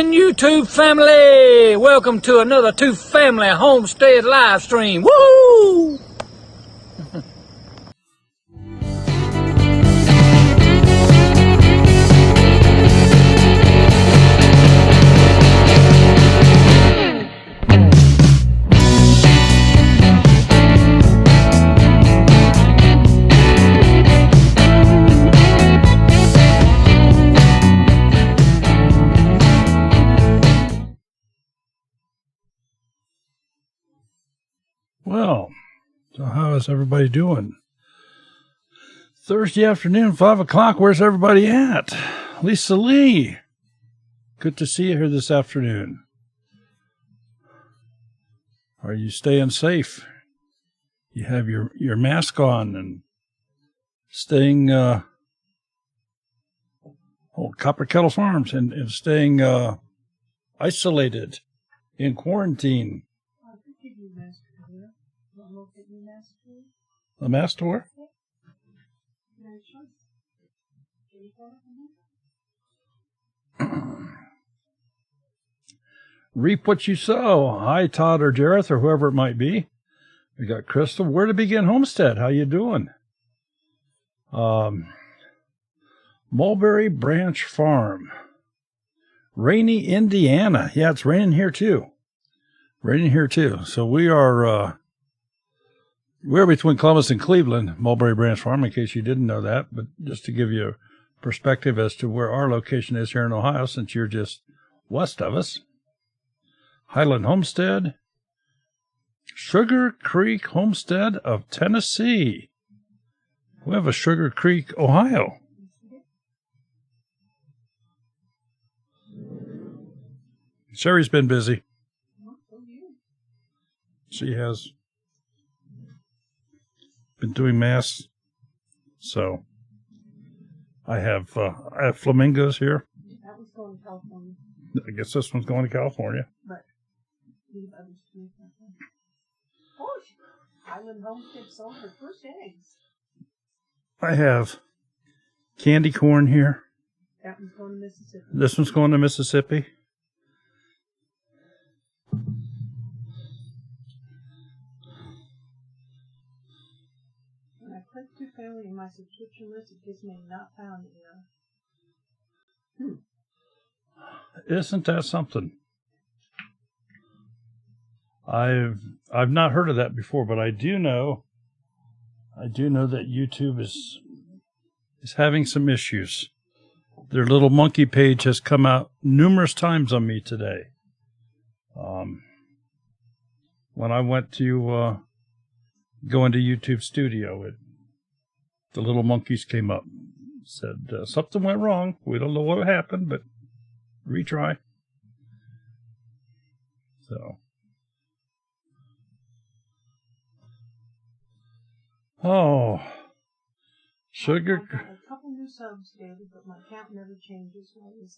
morning, YouTube family. Welcome to another Two Family Homestead live stream. Woo! Well, so how is everybody doing? Thursday afternoon, 5 o'clock, where's everybody at? Lisa Lee, good to see you here this afternoon. Are you staying safe? You have your mask on and staying, Copper Kettle Farms and staying isolated in quarantine. The mask tour? Reap what you sow. Hi, Todd or Jareth or whoever it might be. We got Crystal. Where to begin homestead? How you doing? Mulberry Branch Farm. Rainy, Indiana. Yeah, it's raining here too. So we're between Columbus and Cleveland, Mulberry Branch Farm, in case you didn't know that. But just to give you a perspective as to where our location is here in Ohio, since you're just west of us. Highland Homestead, Sugar Creek Homestead of Tennessee. We have a Sugar Creek, Ohio. Sherry's been busy. She has been doing mass, so I have flamingos here. That was going to California. I guess this one's going to California. But leave others to make that one. Oh, Highland Homestead sold her first eggs. I have candy corn here. That one's going to Mississippi. This one's going to Mississippi. Click Two Family in my subscription list. It gives me not found error. Isn't that something? I've not heard of that before, but I do know that YouTube is having some issues. Their little monkey page has come out numerous times on me today. When I went to go into YouTube Studio, the little monkeys came up, said something went wrong. We don't know what happened, but retry. So, sugar. I got a couple new subs, David, but my count never changes. Why is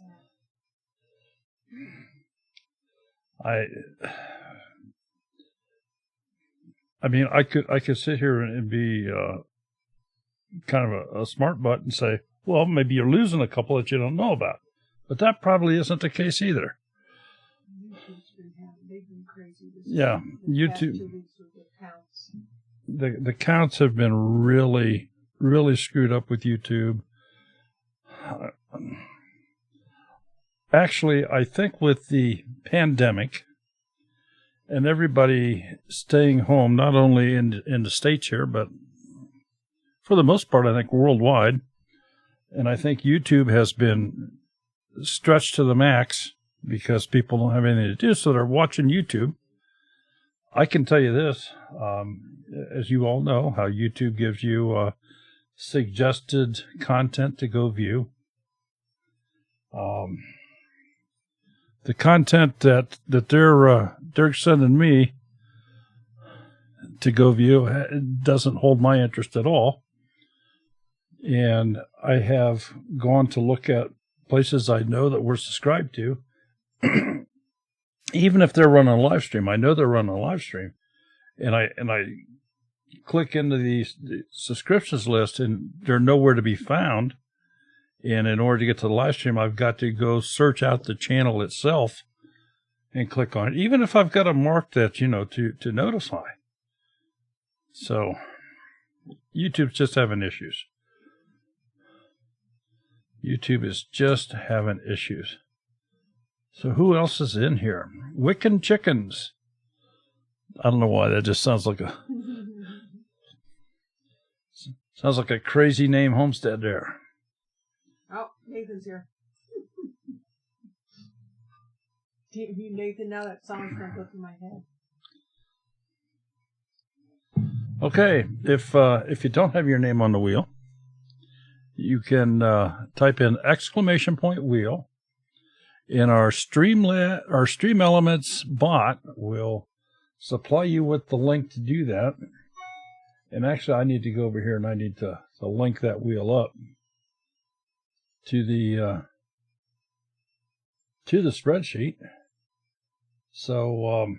that? I mean, I could sit here and be kind of a smart butt and say, well, maybe you're losing a couple that you don't know about. But that probably isn't the case either. Yeah, YouTube. The counts have been really, really screwed up with YouTube. Actually, I think with the pandemic and everybody staying home, not only in the States here, but for the most part, I think worldwide. And I think YouTube has been stretched to the max because people don't have anything to do, so they're watching YouTube. I can tell you this, as you all know, how YouTube gives you suggested content to go view. The content that they're sending me to go view doesn't hold my interest at all. And I have gone to look at places I know that we're subscribed to. Even if they're running a live stream, I know they're running a live stream. And I click into the subscriptions list and they're nowhere to be found. And in order to get to the live stream, I've got to go search out the channel itself and click on it, even if I've got to mark that, to notify. So YouTube's just having issues. YouTube is just having issues. So who else is in here? Wiccan Chickens. I don't know why. That just sounds like a crazy name homestead there. Oh, Nathan's here. Nathan, now that song's going to go through my head. Okay, if you don't have your name on the wheel, you can type in !wheel, and our Stream Elements bot will supply you with the link to do that. And actually, I need to go over here and I need to link that wheel up to the spreadsheet. So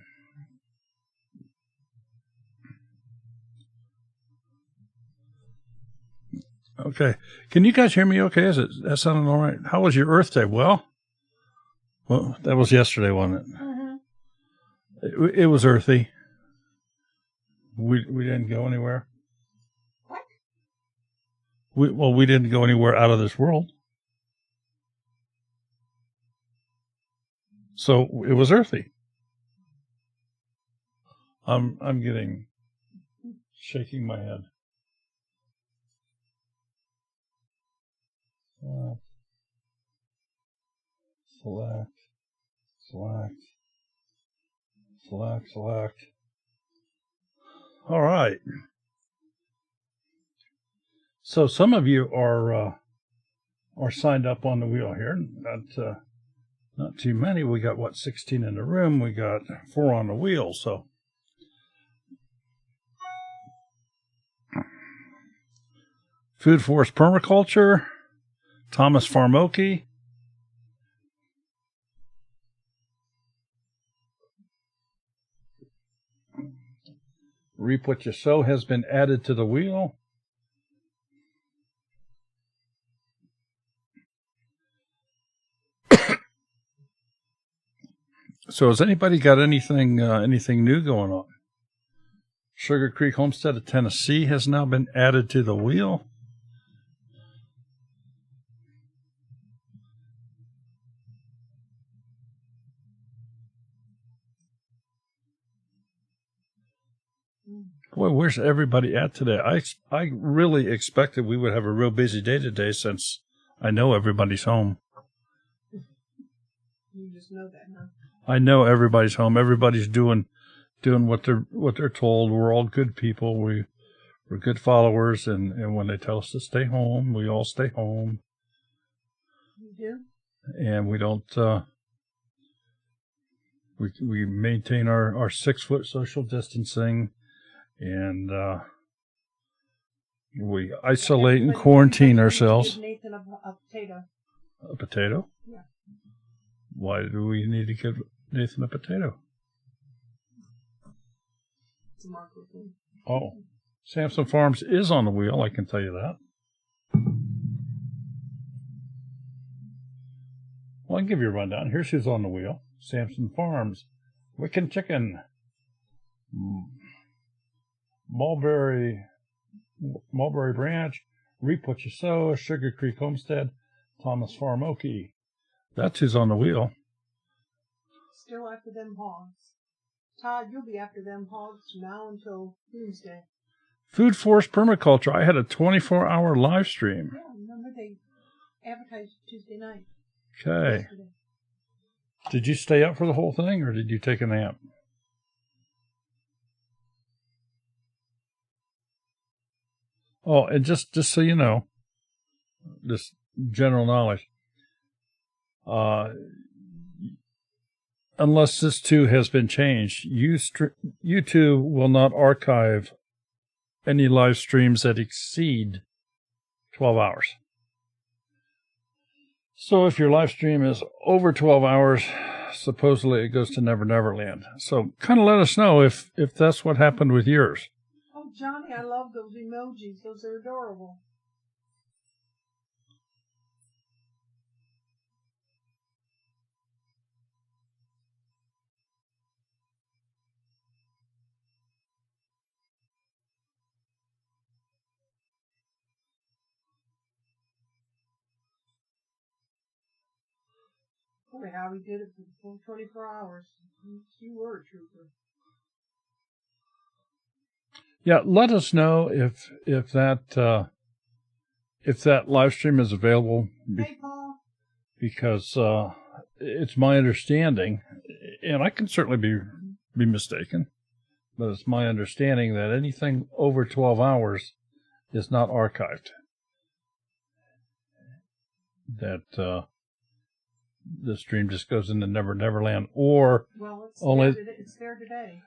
okay, can you guys hear me? Okay, that sounding all right? How was your Earth Day? Well, that was yesterday, wasn't it? Mm-hmm. It was earthy. We didn't go anywhere. What? We didn't go anywhere out of this world. So it was earthy. I'm shaking my head. Select. All right. So some of you are signed up on the wheel here. Not too many. We got 16 in the room. We got 4 on the wheel. So Food Forest Permaculture, Thomas Farmoki, Reap What You Sow has been added to the wheel. So has anybody got anything new going on? Sugar Creek Homestead of Tennessee has now been added to the wheel. Boy, where's everybody at today? I really expected we would have a real busy day today since I know everybody's home. You just know that, huh? I know everybody's home. Everybody's doing what they're told. We're all good people. We're good followers, and when they tell us to stay home, we all stay home. You do? And we don't. We maintain our 6-foot social distancing, and we isolate and quarantine ourselves. Give Nathan a potato. A potato? Yeah. Why do we need to give Nathan a potato? It's a marker thing. Oh, Samson Farms is on the wheel, I can tell you that. Well, I can give you a rundown. Here's who's on the wheel. Samson Farms, Wiccan Chicken, Mulberry Branch, Reap What You Sow, Sugar Creek Homestead, Thomas Farmoki. That's who's on the wheel. Still after them hogs. Todd, you'll be after them hogs from now until Tuesday. Food Forest Permaculture. I had a 24-hour live stream. Yeah, remember they advertised Tuesday night. Okay. Yesterday. Did you stay up for the whole thing, or did you take a nap? Oh, and just so you know, just general knowledge, unless this too has been changed, YouTube will not archive any live streams that exceed 12 hours. So if your live stream is over 12 hours, supposedly it goes to Never Never Land. So kind of let us know if that's what happened with yours. Oh, Johnny, I love those emojis. Those are adorable. Boy, how he did it for the full 24 hours. You were a trooper. Yeah, let us know if that live stream is available. Hey, Paul. Because it's my understanding, and I can certainly be mistaken, but it's my understanding that anything over 12 hours is not archived. That the stream just goes into Never Never Land, or well, it's only it's there today.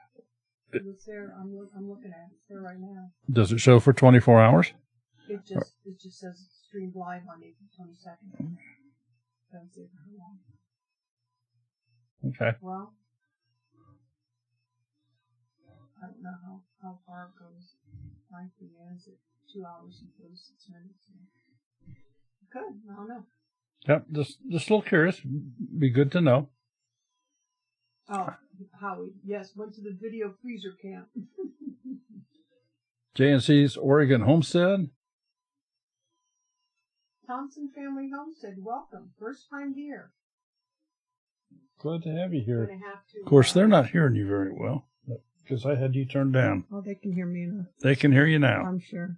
It's there. I'm looking at it. It's there right now. Does it show for 24 hours? It just says streamed live on April 22nd. Doesn't say for how long. Okay. Well, I don't know how far it goes. 9 p.m. is it 2 hours and 46 minutes? Good. I don't know. Yep. Just a little curious. Be good to know. Oh, Howie. Yes, went to the video freezer camp. JNC's Oregon Homestead. Thompson Family Homestead. Welcome. First time here. Glad to have you here. Gonna have to, Of course, they're not hearing you very well because I had you turned down. Oh, they can hear me now. They can hear you now. I'm sure.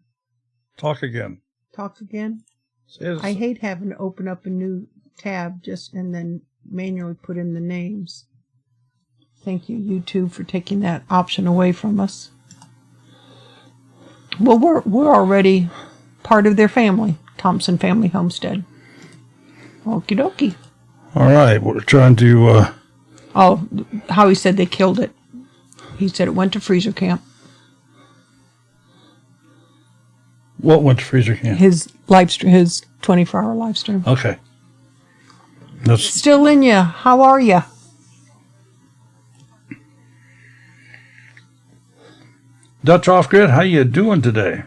Talk again. Talk again? Say I hate having to open up a new tab and then manually put in the names. Thank you, YouTube, for taking that option away from us. Well, we're already part of their family, Thompson Family Homestead. Okie dokie. All right, we're trying to... Howie said they killed it. He said it went to freezer camp. What went to freezer camp? His live stream, his 24-hour live stream. Okay. That's Still in ya. How are ya? Dutch Off Grid, how you doing today?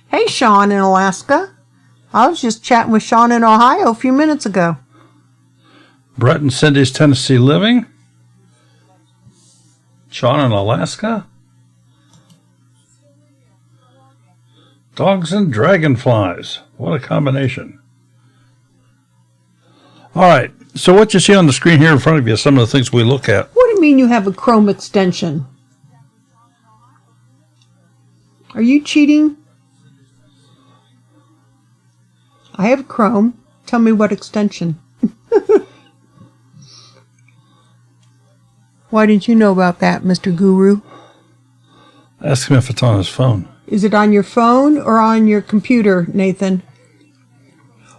Hey, Sean in Alaska. I was just chatting with Sean in Ohio a few minutes ago. Brett and Cindy's Tennessee Living. Sean in Alaska. Dogs and dragonflies. What a combination. All right. So what you see on the screen here in front of you is some of the things we look at. What do you mean you have a Chrome extension? Are you cheating? I have Chrome. Tell me what extension. Why didn't you know about that, Mr. Guru? Ask him if it's on his phone. Is it on your phone or on your computer, Nathan?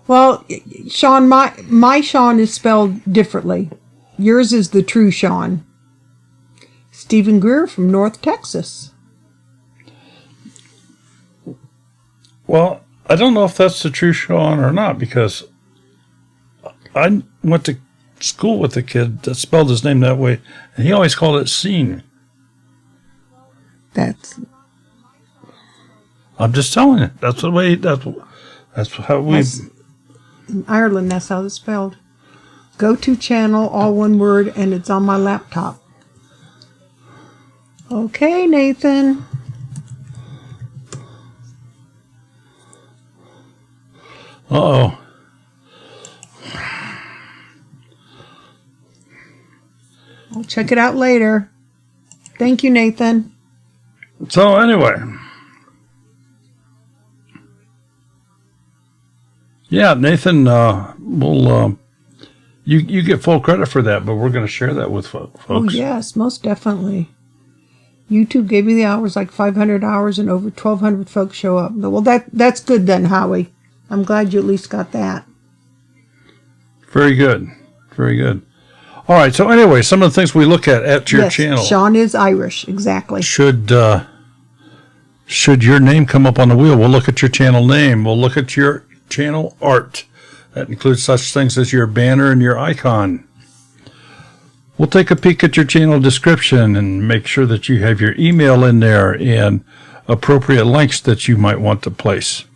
Well, Sean, my Sean is spelled differently. Yours is the true Sean. Stephen Greer from North Texas. Well, I don't know if that's the true Sean or not, because I went to school with a kid that spelled his name that way, and he always called it Scene. I'm just telling you. That's the way. That's how we. In Ireland, that's how it's spelled. Go-to channel, all one word, and it's on my laptop. Okay, Nathan. Uh-oh. I'll check it out later. Thank you, Nathan. So anyway. Yeah, Nathan, you get full credit for that, but we're going to share that with folks. Oh, yes, most definitely. YouTube gave me the hours, like 500 hours, and over 1,200 folks show up. Well, that's good then, Howie. I'm glad you at least got that. Very good. Very good. All right, so anyway, some of the things we look at your channel. Sean is Irish, exactly. Should your name come up on the wheel, we'll look at your channel name. We'll look at your channel art. That includes such things as your banner and your icon. We'll take a peek at your channel description and make sure that you have your email in there and appropriate links that you might want to place.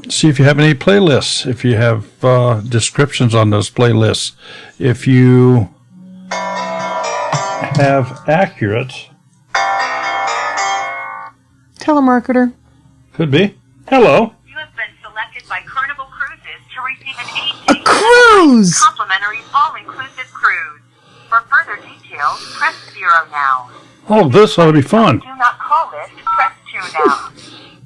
See if you have any playlists, if you have descriptions on those playlists, if you have accurate Telemarketer. Could be. Hello. You have been selected by Carnival Cruises to receive an A cruise. Complimentary all-inclusive cruise. For further details, press 0 now. Oh, this ought to be fun. Do not call list, press 2 now.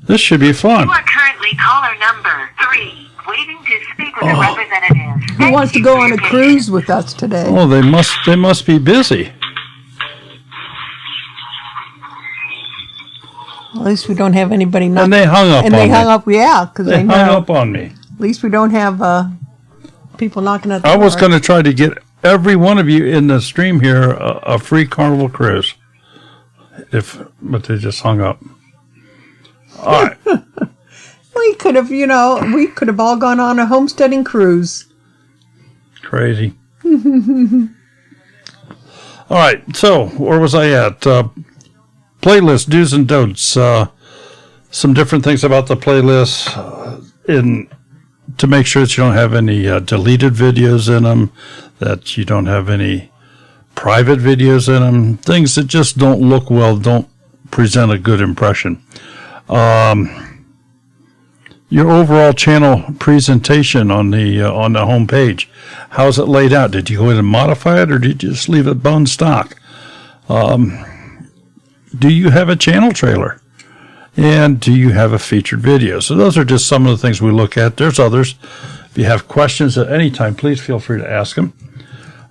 This should be fun. You are currently caller number 3, waiting to speak with a representative. Who wants to go on a cruise with us today? Oh, they must be busy. At least we don't have anybody knock. And they hung up And on they me. hung up, yeah, because They they know. hung up on me. At least we don't have people knocking at the I was door. going to try to get every one of you in the stream here a free Carnival cruise. But they just hung up. All right. We could have, we could have all gone on a homesteading cruise. Crazy. All right. So where was I at? Playlist do's and don'ts. Some different things about the playlist to make sure that you don't have any deleted videos in them, that you don't have any private videos in them, things that just don't look well, don't present a good impression. Your overall channel presentation on the home page, how's it laid out? Did you go in and modify it, or did you just leave it bone stock? Do you have a channel trailer? And do you have a featured video? So those are just some of the things we look at. There's others. If you have questions at any time, please feel free to ask them.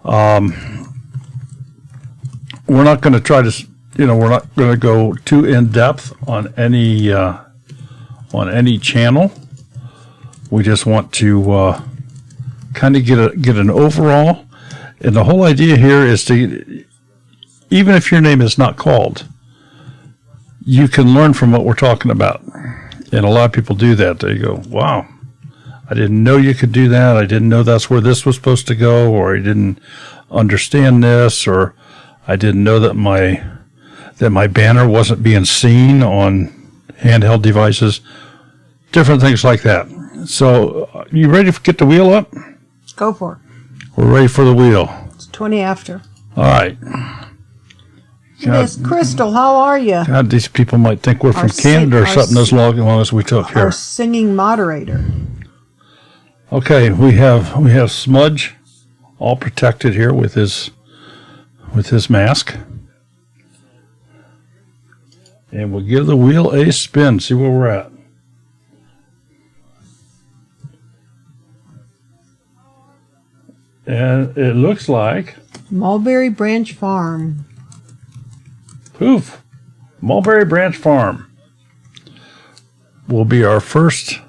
We're not going to try to, we're not going to go too in depth on any channel. We just want to kind of get an overall. And the whole idea here is to, even if your name is not called, you can learn from what we're talking about. And a lot of people do that. They go, wow, I didn't know you could do that. I didn't know that's where this was supposed to go, or I didn't understand this, or I didn't know that my banner wasn't being seen on handheld devices. Different things like that. So, you ready to get the wheel up? Go for it. We're ready for the wheel. It's 20 after. All right. Miss Crystal, how are you? God, these people might think we're from Canada or something as long as we took here. Our singing moderator. Okay, we have Smudge all protected here with his mask. And we'll give the wheel a spin, see where we're at. And it looks like Mulberry Branch Farm. poof, Mulberry Branch Farm will be our first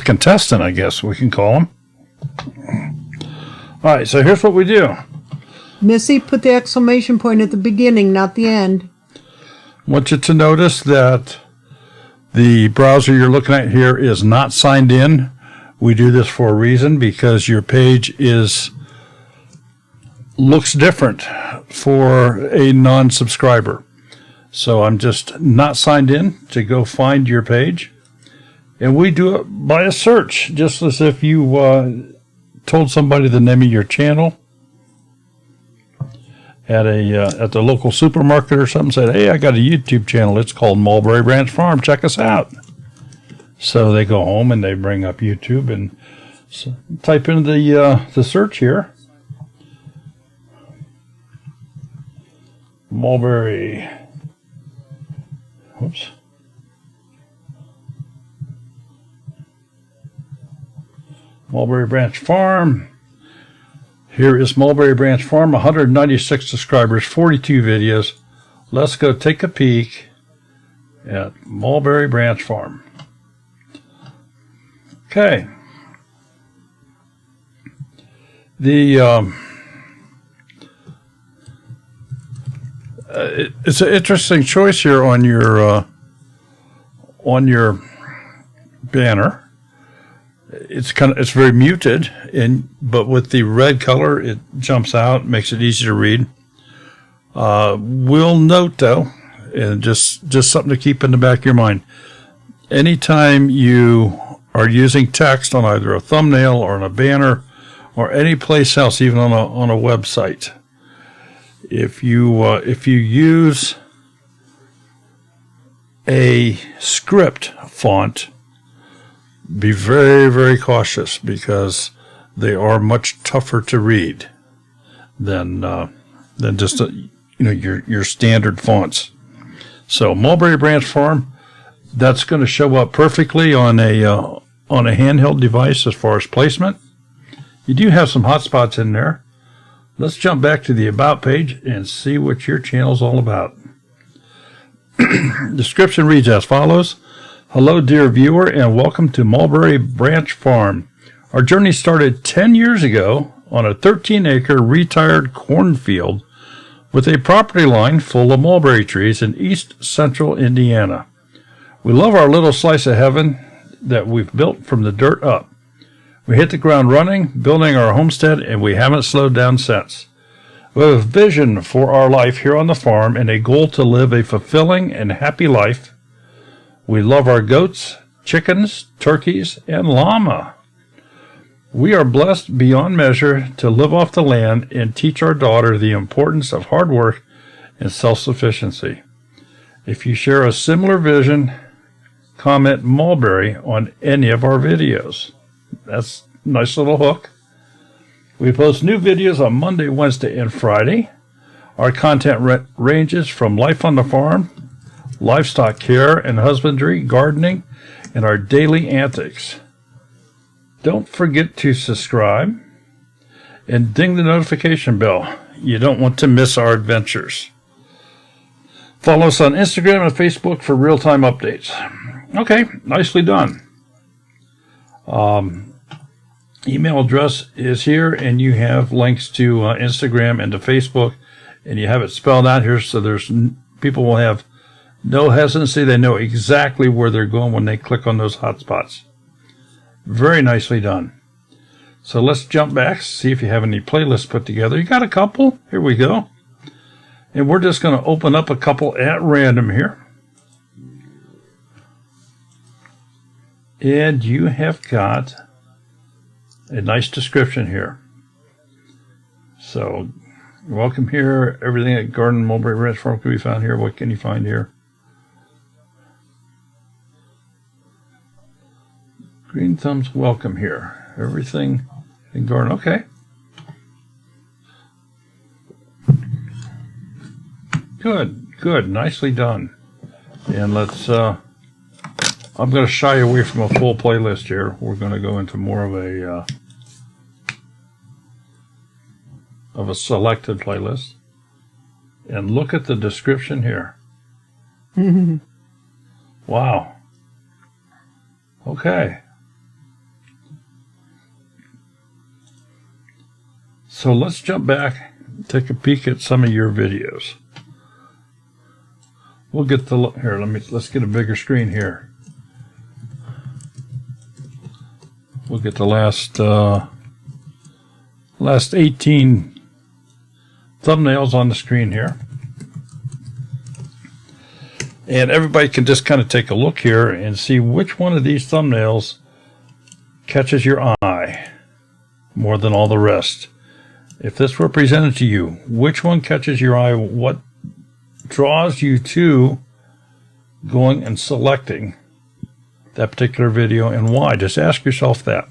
contestant, I guess we can call him. All right, so here's what we do. Missy, put the exclamation point at the beginning, not the end. I want you to notice that the browser you're looking at here is not signed in. We do this for a reason, because your page looks different for a non-subscriber. So I'm just not signed in to go find your page. And we do it by a search, just as if you told somebody the name of your channel at the local supermarket or something, said, hey, I got a YouTube channel. It's called Mulberry Branch Farm. Check us out. So they go home and they bring up YouTube and type in the search here. Mulberry. Whoops. Mulberry Branch Farm. Here is Mulberry Branch Farm, 196 subscribers, 42 videos. Let's go take a peek at Mulberry Branch Farm. Okay. It's an interesting choice here on your banner. It's very muted, but with the red color, it jumps out, makes it easy to read. We'll note though, and just something to keep in the back of your mind. Anytime you are using text on either a thumbnail or on a banner or any place else, even on a website, if you use a script font, be very, very cautious because they are much tougher to read than just your standard fonts. So Mulberry Branch Farm, that's going to show up perfectly on a handheld device as far as placement. You do have some hotspots in there. Let's jump back to the About page and see what your channel's all about. Description reads as follows. Hello, dear viewer, and welcome to Mulberry Branch Farm. Our journey started 10 years ago on a 13-acre retired cornfield with a property line full of mulberry trees in east central Indiana. We love our little slice of heaven that we've built from the dirt up. We hit the ground running, building our homestead, and we haven't slowed down since. We have a vision for our life here on the farm and a goal to live a fulfilling and happy life. We love our goats, chickens, turkeys, and llama. We are blessed beyond measure to live off the land and teach our daughter the importance of hard work and self-sufficiency. If you share a similar vision, comment Mulberry on any of our videos. That's a nice little hook. We post new videos on Monday, Wednesday, and Friday. Our content ranges from life on the farm, livestock care and husbandry, gardening, and our daily antics. Don't forget to subscribe and ding the notification bell. You don't want to miss our adventures. Follow us on Instagram and Facebook for real-time updates. Okay, nicely done. Email address is here, and you have links to Instagram and to Facebook, and you have it spelled out here so people will have no hesitancy. They know exactly where they're going when they click on those hotspots. Very nicely done. So let's jump back, see if you have any playlists put together. You got a couple? Here we go. And we're just going to open up a couple at random here. And you have got a nice description here. So, welcome here. Everything at Garden Mulberry Branch Farm can be found here. What can you find here? Green thumbs, welcome here. Everything in garden. Okay. Good. Nicely done. And let's, I'm going to shy away from a full playlist here. We're going to go into more of a selected playlist. And look at the description here. Wow. Okay. So let's jump back, take a peek at some of your videos. We'll get the here. Let's get a bigger screen here. We'll get the last 18 thumbnails on the screen here, and everybody can just kind of take a look here and see which one of these thumbnails catches your eye more than all the rest. If this were presented to you, which one catches your eye? What draws you to going and selecting that particular video, and why? Just ask yourself that.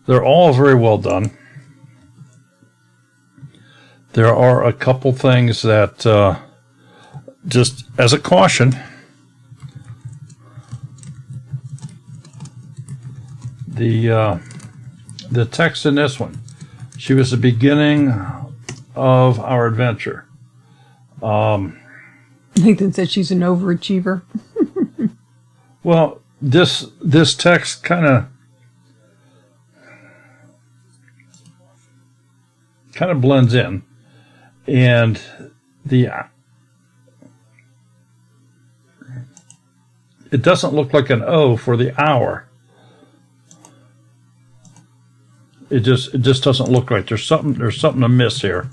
They're all very well done. There are a couple things that, just as a caution, the text in this one. She was the beginning of our adventure. Nathan said she's an overachiever. Well, this text kind of blends in, and it doesn't look like an O for the hour. It just doesn't look right. There's something amiss here.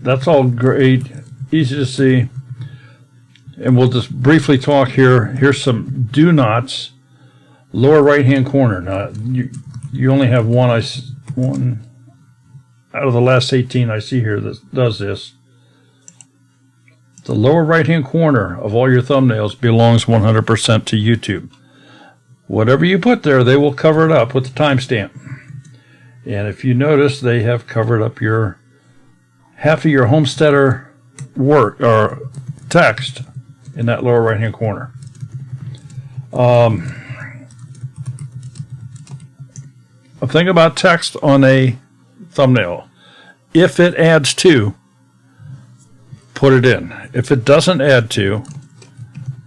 That's all great, easy to see. And we'll just briefly talk here. Here's some do nots. Lower right hand corner. Now you only have one. out of the last 18 I see here that does this. The lower right-hand corner of all your thumbnails belongs 100% to YouTube. Whatever you put there, they will cover it up with the timestamp. And if you notice, they have covered up half of your homesteader work or text in that lower right-hand corner. A thing about text on a thumbnail: if it adds to, put it in. If it doesn't add to,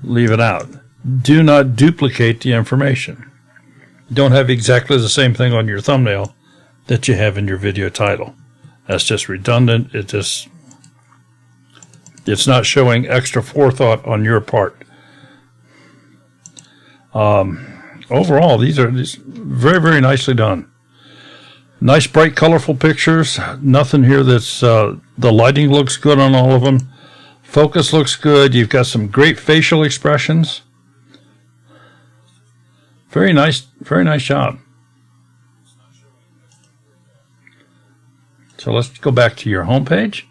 leave it out. Do not duplicate the information. Don't have exactly the same thing on your thumbnail that you have in your video title. That's just redundant. It's not showing extra forethought on your part. Overall, these are very, very nicely done. Nice, bright, colorful pictures. Nothing here that's, the lighting looks good on all of them. Focus looks good. You've got some great facial expressions. Very nice job. So let's go back to your home page.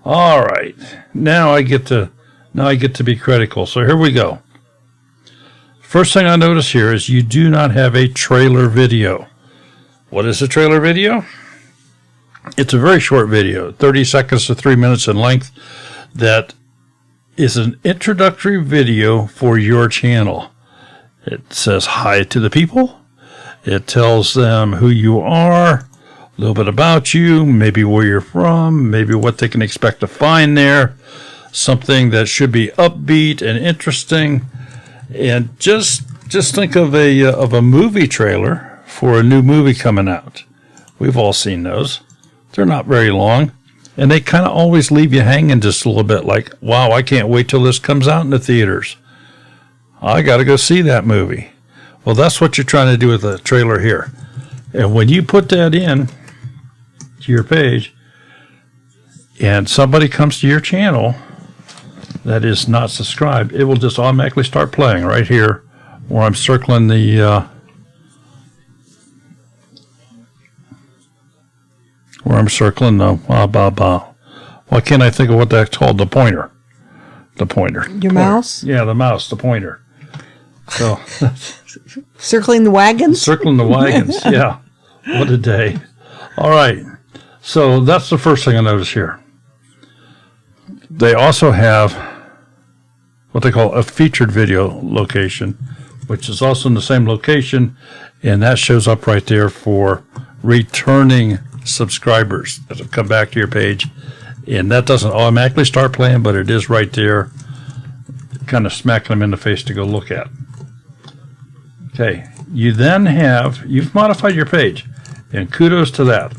All right. Now I get to be critical. So here we go. First thing I notice here is you do not have a trailer video. What is a trailer video? It's a very short video, 30 seconds to 3 minutes in length, that is an introductory video for your channel. It says hi to the people. It tells them who you are, a little bit about you, maybe where you're from, maybe what they can expect to find there, something that should be upbeat and interesting. And just think of a movie trailer for a new movie coming out. We've all seen those. They're not very long, and they kind of always leave you hanging just a little bit, like, wow, I can't wait till this comes out in the theaters. I got to go see that movie. Well, that's what you're trying to do with the trailer here. And when you put that in to your page, and somebody comes to your channel that is not subscribed, it will just automatically start playing right here where I'm circling the why can't I think of what that's called? The pointer. Your mouse? Yeah, the mouse, the pointer. So Circling the wagons? Circling the wagons, yeah. What a day. All right. So that's the first thing I notice here. They also have what they call a featured video location, which is also in the same location, and that shows up right there for returning subscribers that have come back to your page. And that doesn't automatically start playing, but it is right there, kind of smacking them in the face to go look at. Okay, you've modified your page, and kudos to that.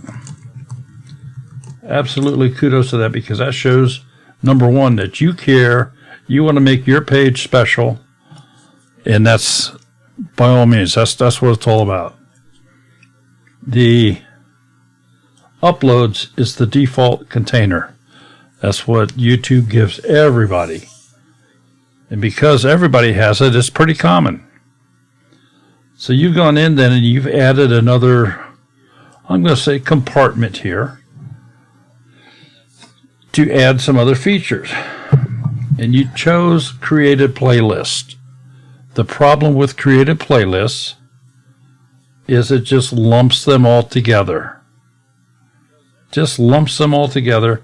Absolutely kudos to that, because that shows, number one, that you care, you want to make your page special, and that's, by all means, that's what it's all about. The uploads is the default container. That's what YouTube gives everybody. And because everybody has it, it's pretty common. So you've gone in then and you've added another, I'm going to say, compartment here to add some other features. And you chose created playlist. The problem with created playlists is it just lumps them all together. Just lumps them all together.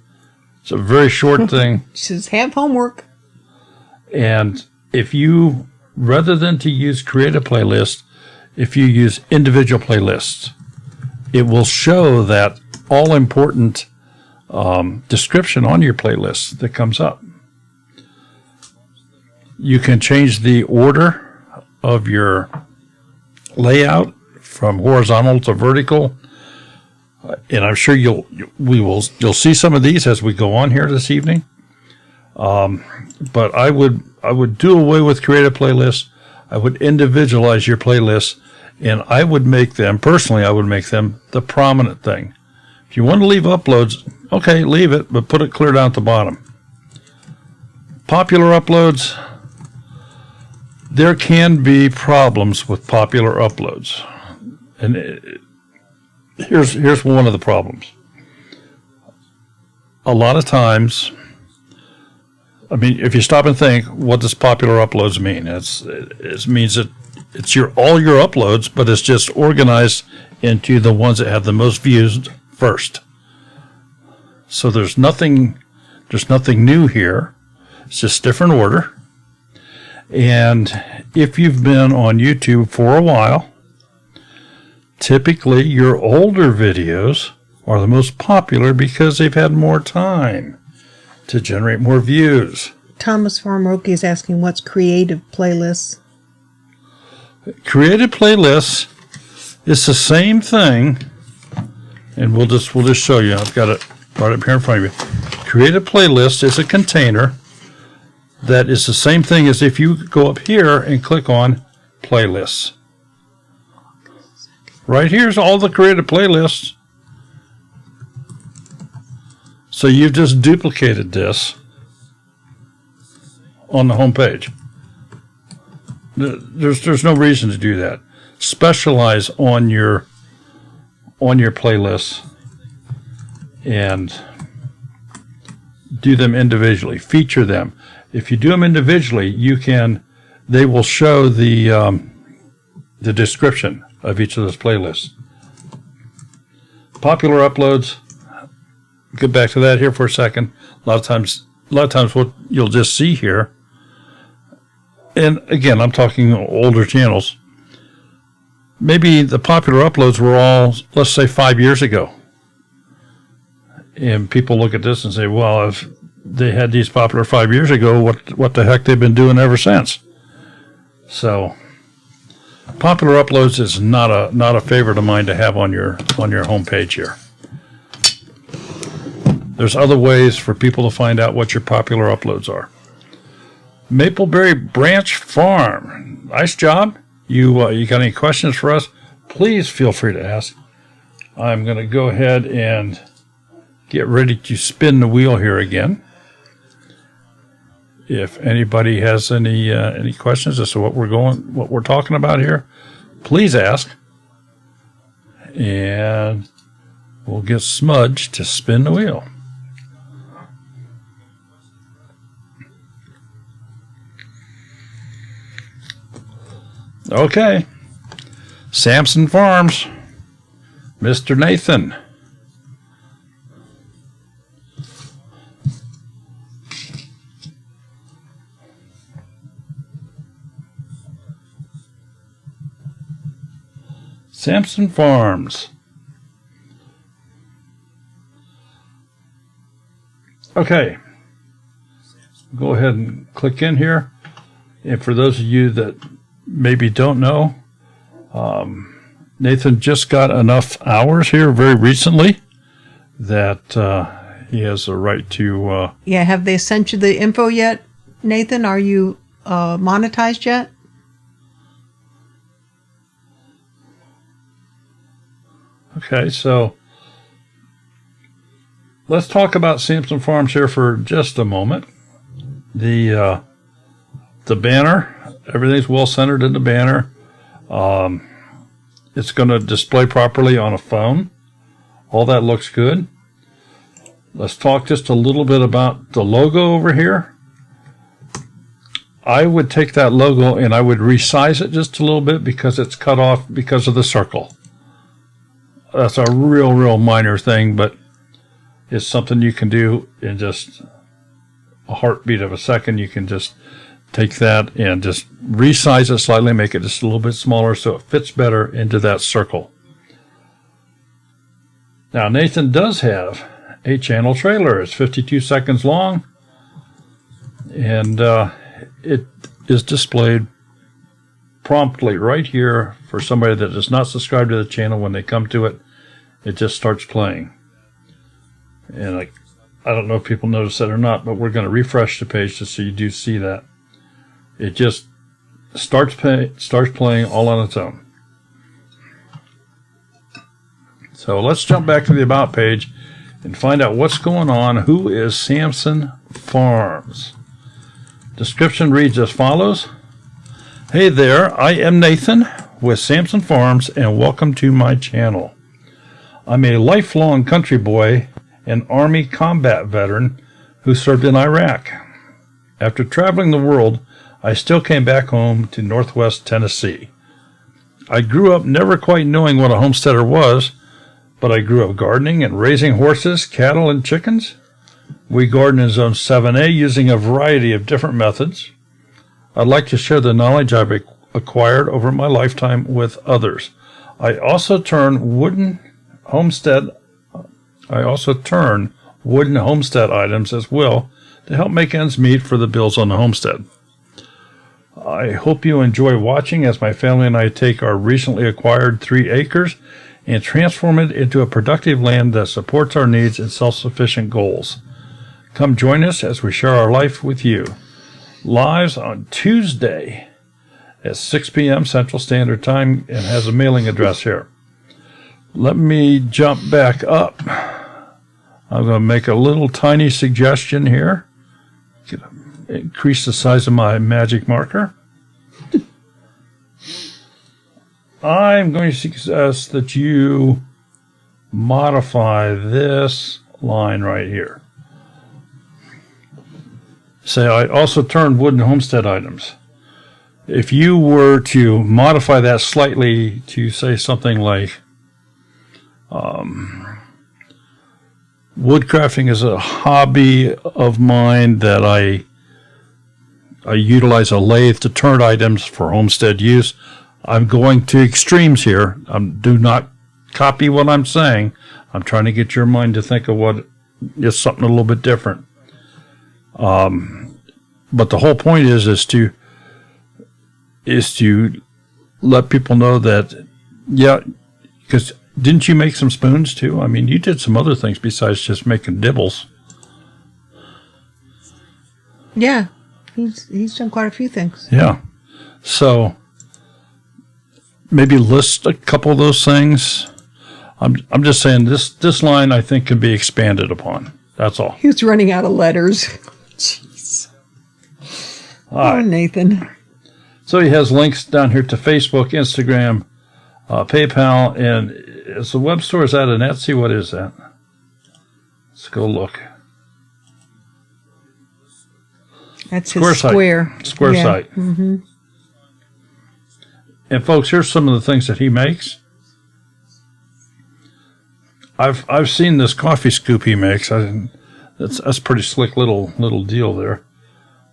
It's a very short thing. Just have homework. And if you, rather than to use create a playlist, if you use individual playlists, it will show that all important description on your playlist that comes up. You can change the order of your layout from horizontal to vertical, and I'm sure you'll see some of these as we go on here this evening. But I would do away with create a playlist. I would individualize your playlists, and I would make them the prominent thing. If you want to leave uploads, okay, leave it, but put it clear down at the bottom. Popular uploads, there can be problems with popular uploads. And here's one of the problems. A lot of times, I mean, if you stop and think, what does popular uploads mean? It means that it's all your uploads, but it's just organized into the ones that have the most views first. So there's nothing new here. It's just different order. And if you've been on YouTube for a while, typically your older videos are the most popular because they've had more time to generate more views. Thomas Farmaroki is asking, what's creative playlists? Creative playlists is the same thing, and we'll just show you. I've got it right up here in front of you. Creative playlist is a container that is the same thing as if you go up here and click on playlists. Right here's all the creative playlists. So you've just duplicated this on the home page. There's no reason to do that. Specialize on your playlists and do them individually. Feature them. If you do them individually, they will show the description of each of those playlists. Popular uploads. Get back to that here for a second. A lot of times what you'll just see here, and again, I'm talking older channels. Maybe the popular uploads were all, let's say, 5 years ago. And people look at this and say, well, if they had these popular 5 years ago, what the heck they've been doing ever since? So, popular uploads is not a favorite of mine to have on your home page here. There's other ways for people to find out what your popular uploads are. Mapleberry Branch Farm. Nice job. You got any questions for us? Please feel free to ask. I'm going to go ahead and get ready to spin the wheel here again. If anybody has any questions as to what we're talking about here, please ask. And we'll get Smudge to spin the wheel. Okay. Samson Farms. Mr. Nathan. Samson Farms. Okay. Go ahead and click in here. And for those of you that maybe don't know, Nathan just got enough hours here very recently that he has a right to... Yeah, have they sent you the info yet, Nathan? Are you monetized yet? Okay, so let's talk about Samson Farms here for just a moment. The banner, everything's well centered in the banner. It's going to display properly on a phone. All that looks good. Let's talk just a little bit about the logo over here. I would take that logo and I would resize it just a little bit because it's cut off because of the circle. That's a real minor thing, but it's something you can do in just a heartbeat of a second. You can just take that and just resize it slightly, make it just a little bit smaller so it fits better into that circle. Now, Nathan does have a channel trailer. It's 52 seconds long, and it is displayed promptly right here for somebody that does not subscribe to the channel. When they come to it, it just starts playing. And I don't know if people notice that or not, but we're going to refresh the page just so you do see that. It just starts playing all on its own. So let's jump back to the About page and find out what's going on. Who is Samson Farms? Description reads as follows. Hey there, I am Nathan with Samson Farms and welcome to my channel. I'm a lifelong country boy, an Army combat veteran who served in Iraq. After traveling the world, I still came back home to Northwest Tennessee. I grew up never quite knowing what a homesteader was, but I grew up gardening and raising horses, cattle, and chickens. We garden in Zone 7A using a variety of different methods. I'd like to share the knowledge I've acquired over my lifetime with others. I also turn wooden homestead items as well to help make ends meet for the bills on the homestead. I hope you enjoy watching as my family and I take our recently acquired 3 acres and transform it into a productive land that supports our needs and self-sufficient goals. Come join us as we share our life with you. Lives on Tuesday at 6 p.m. Central Standard Time, and has a mailing address here. Let me jump back up. I'm going to make a little tiny suggestion here. Increase the size of my magic marker. I'm going to suggest that you modify this line right here. Say, I also turn wooden homestead iptems. If you were to modify that slightly to say something like, woodcrafting is a hobby of mine that I utilize a lathe to turn items for homestead use. I'm going to extremes here. Do not copy what I'm saying. I'm trying to get your mind to think of what is something a little bit different. But the whole point is to let people know that, yeah, because didn't you make some spoons too? I mean, you did some other things besides just making dibbles. Yeah, he's done quite a few things. Yeah. So maybe list a couple of those things. I'm just saying this line I think can be expanded upon. That's all. He was running out of letters. Jeez. All right. Nathan. So he has links down here to Facebook, Instagram, PayPal, and is the web store, is that an Etsy? What is that? Let's go look. That's his square. Square site. Mm-hmm. And folks, here's some of the things that he makes. I've seen this coffee scoop he makes. That's a pretty slick little deal there.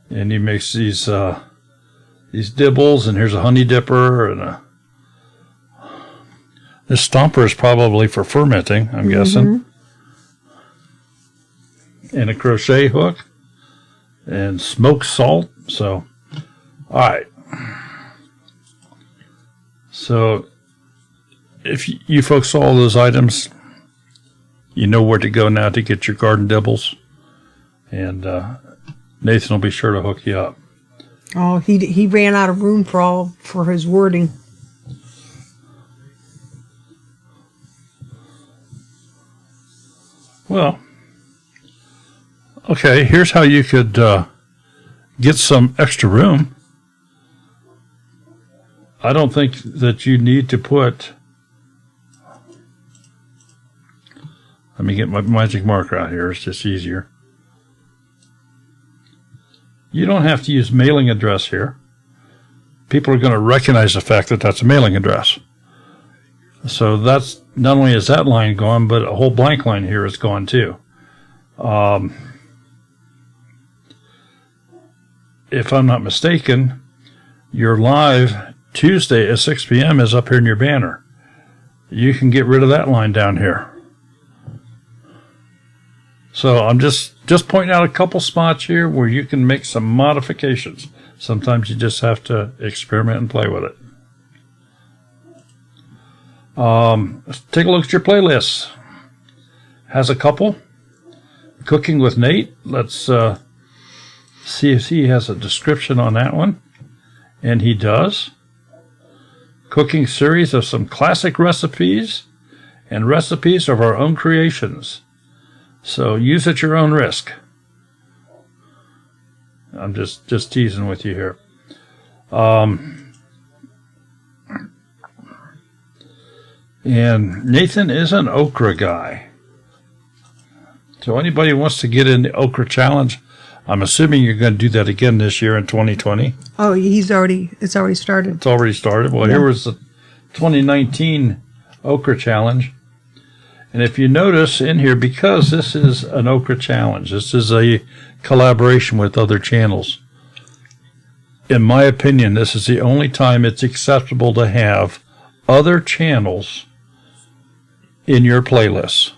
And he makes these dibbles, and here's a honey dipper, and this stomper is probably for fermenting, I'm guessing. And a crochet hook, and smoked salt. So, all right. So, if you folks saw all those items, you know where to go now to get your garden dibbles, and Nathan will be sure to hook you up. Oh, he ran out of room for his wording. Well, okay, here's how you could get some extra room. I don't think that you need to put... Let me get my magic marker out here. It's just easier. You don't have to use mailing address here. People are going to recognize the fact that that's a mailing address. So that's not only is that line gone, but a whole blank line here is gone too. If I'm not mistaken, your live Tuesday at 6 p.m. is up here in your banner. You can get rid of that line down here. So I'm just pointing out a couple spots here where you can make some modifications. Sometimes you just have to experiment and play with it. Let's take a look at your playlists. Has a couple. Cooking with Nate. Let's see if he has a description on that one. And he does. Cooking series of some classic recipes and recipes of our own creations. So use at your own risk. I'm just teasing with you here. And Nathan is an okra guy. So anybody who wants to get in the okra challenge, I'm assuming you're going to do that again this year in 2020. Oh, it's already started. It's already started. Well, Here was the 2019 okra challenge. And if you notice in here, because this is an okra challenge, this is a collaboration with other channels. In my opinion, this is the only time it's acceptable to have other channels in your playlists,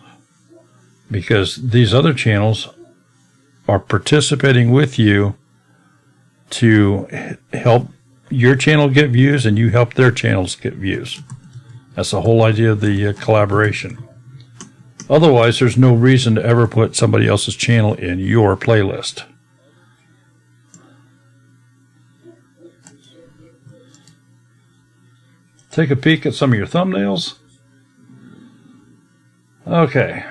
because these other channels are participating with you to help your channel get views and you help their channels get views. That's the whole idea of the collaboration. Otherwise, there's no reason to ever put somebody else's channel in your playlist. Take a peek at some of your thumbnails. Okay.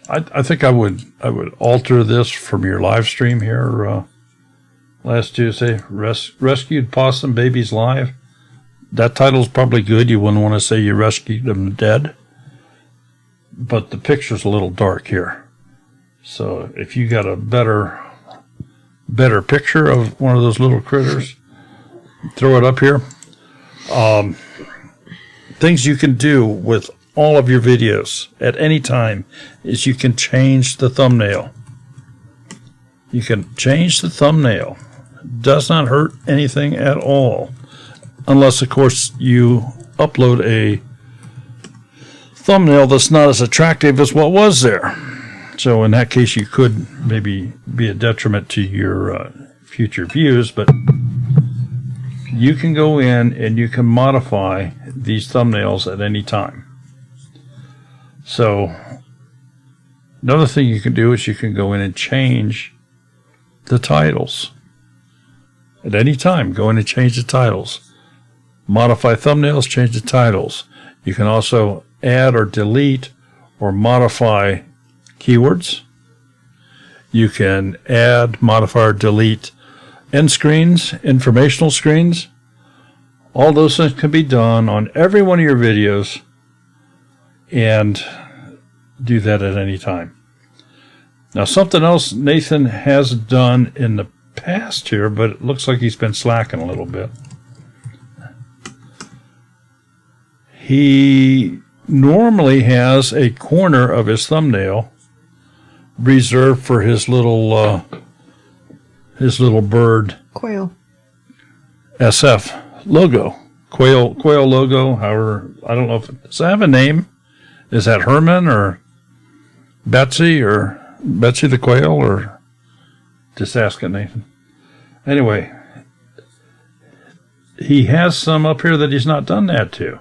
I think I would alter this from your live stream here last Tuesday. Rescued Possum Babies Live. That title's probably good. You wouldn't want to say you rescued them dead. But the picture's a little dark here. So if you got a better picture of one of those little critters, throw it up here. Things you can do with all of your videos at any time is you can change the thumbnail. You can change the thumbnail. It does not hurt anything at all. Unless, of course, you upload a thumbnail that's not as attractive as what was there. So in that case, you could maybe be a detriment to your future views, but you can go in and you can modify these thumbnails at any time. So another thing you can do is you can go in and change the titles. At any time, go in and change the titles. Modify thumbnails, change the titles. You can also add or delete or modify keywords. You can add, modify, or delete end screens, informational screens. All those things can be done on every one of your videos, and do that at any time. Now, something else Nathan has done in the past here, but it looks like he's been slacking a little bit. He normally has a corner of his thumbnail reserved for his little bird Quail. SF logo, quail logo. However, I don't know does that have a name? Is that Herman or Betsy the quail, or just ask it, Nathan? Anyway, he has some up here that he's not done that to.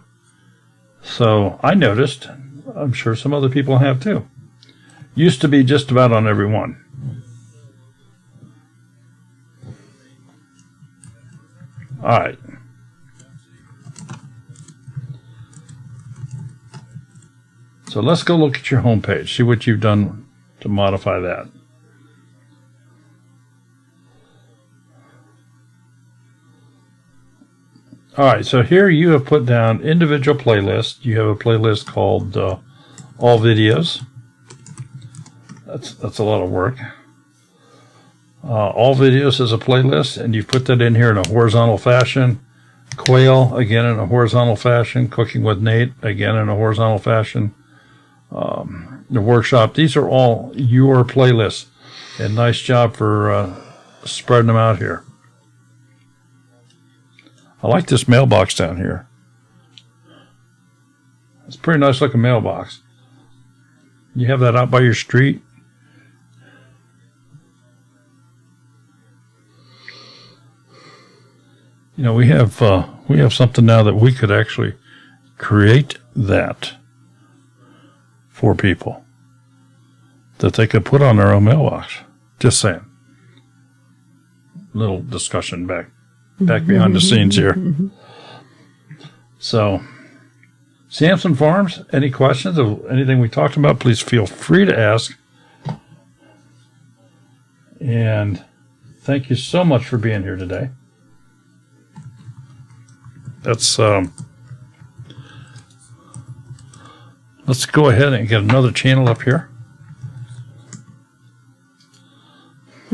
So I noticed, I'm sure some other people have too. Used to be just about on every one. All right. So let's go look at your home page, see what you've done to modify that. All right, so here you have put down individual playlists. You have a playlist called All Videos. That's a lot of work. All Videos is a playlist, and you put that in here in a horizontal fashion. Quail, again in a horizontal fashion. Cooking with Nate, again in a horizontal fashion. The workshop, these are all your playlists. And nice job for spreading them out here. I like this mailbox down here. It's a pretty nice looking mailbox. You have that out by your street. You know, we have something now that we could actually create that for people that they could put on their own mailbox. Just saying. Little discussion back behind the scenes here. So, Samson Farms, any questions of anything we talked about, please feel free to ask. And thank you so much for being here today. Let's go ahead and get another channel up here.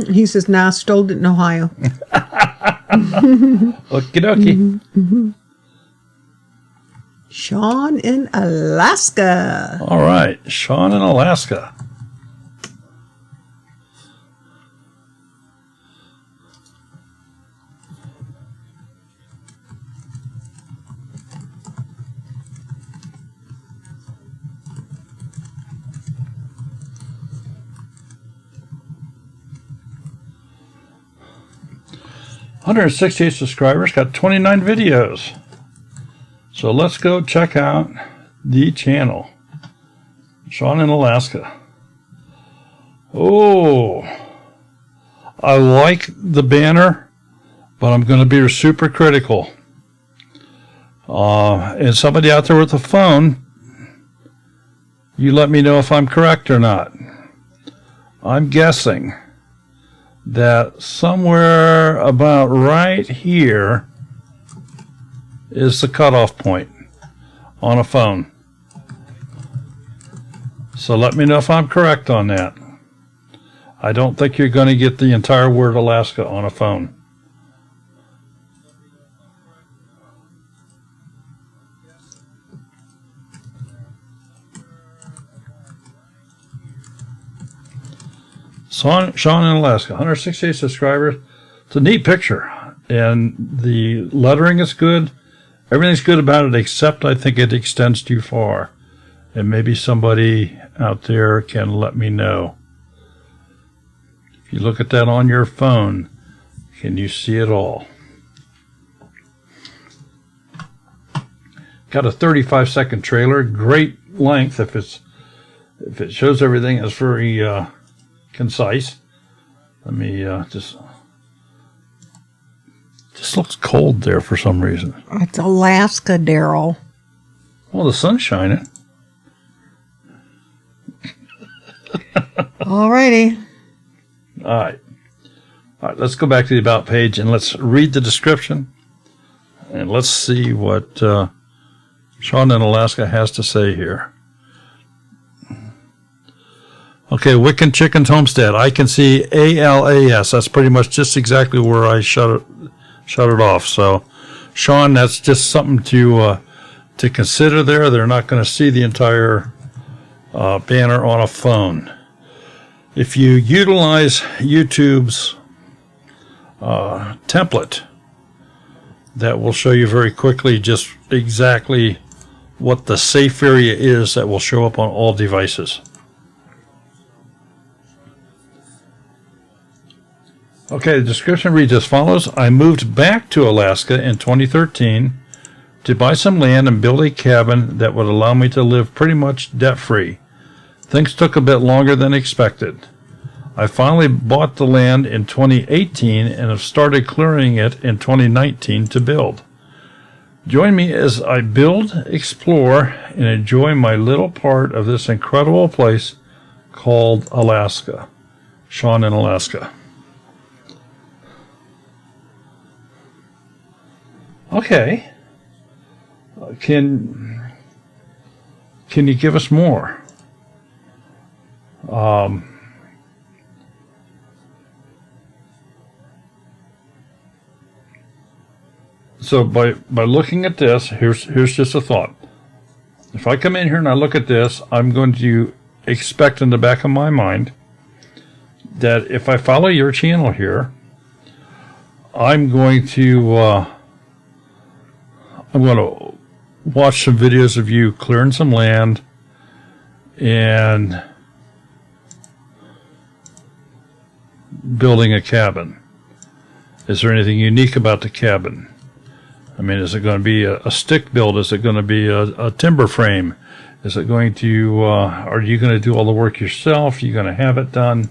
He says, "Nah, stole it in Ohio." Okie dokie. Sean in Alaska. All right, Sean in Alaska. $168 subscribers, got 29 videos. So let's go check out the channel. Sean in Alaska. Oh, I like the banner, but I'm going to be super critical. And somebody out there with a phone, you let me know if I'm correct or not. I'm guessing that somewhere about right here is the cutoff point on a phone. So let me know if I'm correct on that. I don't think you're going to get the entire word Alaska on a phone. Sean in Alaska, 168 subscribers. It's a neat picture, and the lettering is good. Everything's good about it, except I think it extends too far. And maybe somebody out there can let me know. If you look at that on your phone, can you see it all? Got a 35-second trailer, great length if it shows everything. It's very concise. Let me just looks cold there for some reason. It's Alaska, Daryl. Well, the sun's shining. Alrighty. All right, let's go back to the About page and let's read the description. And let's see what Sean in Alaska has to say here. Okay, Wiccan Chickens Homestead. I can see ALAS. That's pretty much just exactly where I shut it off. So, Sean, that's just something to consider there. They're not going to see the entire banner on a phone. If you utilize YouTube's template, that will show you very quickly just exactly what the safe area is that will show up on all devices. Okay, the description reads as follows. I moved back to Alaska in 2013 to buy some land and build a cabin that would allow me to live pretty much debt-free. Things took a bit longer than expected. I finally bought the land in 2018 and have started clearing it in 2019 to build. Join me as I build, explore, and enjoy my little part of this incredible place called Alaska. Sean in Alaska. Okay. Can you give us more? So by looking at this, here's just a thought. If I come in here and I look at this, I'm going to expect in the back of my mind that if I follow your channel here, I'm going to watch some videos of you clearing some land and building a cabin. Is there anything unique about the cabin? I mean, is it going to be a stick build? Is it going to be a timber frame? Is it going to, are you going to do all the work yourself? Are you going to have it done?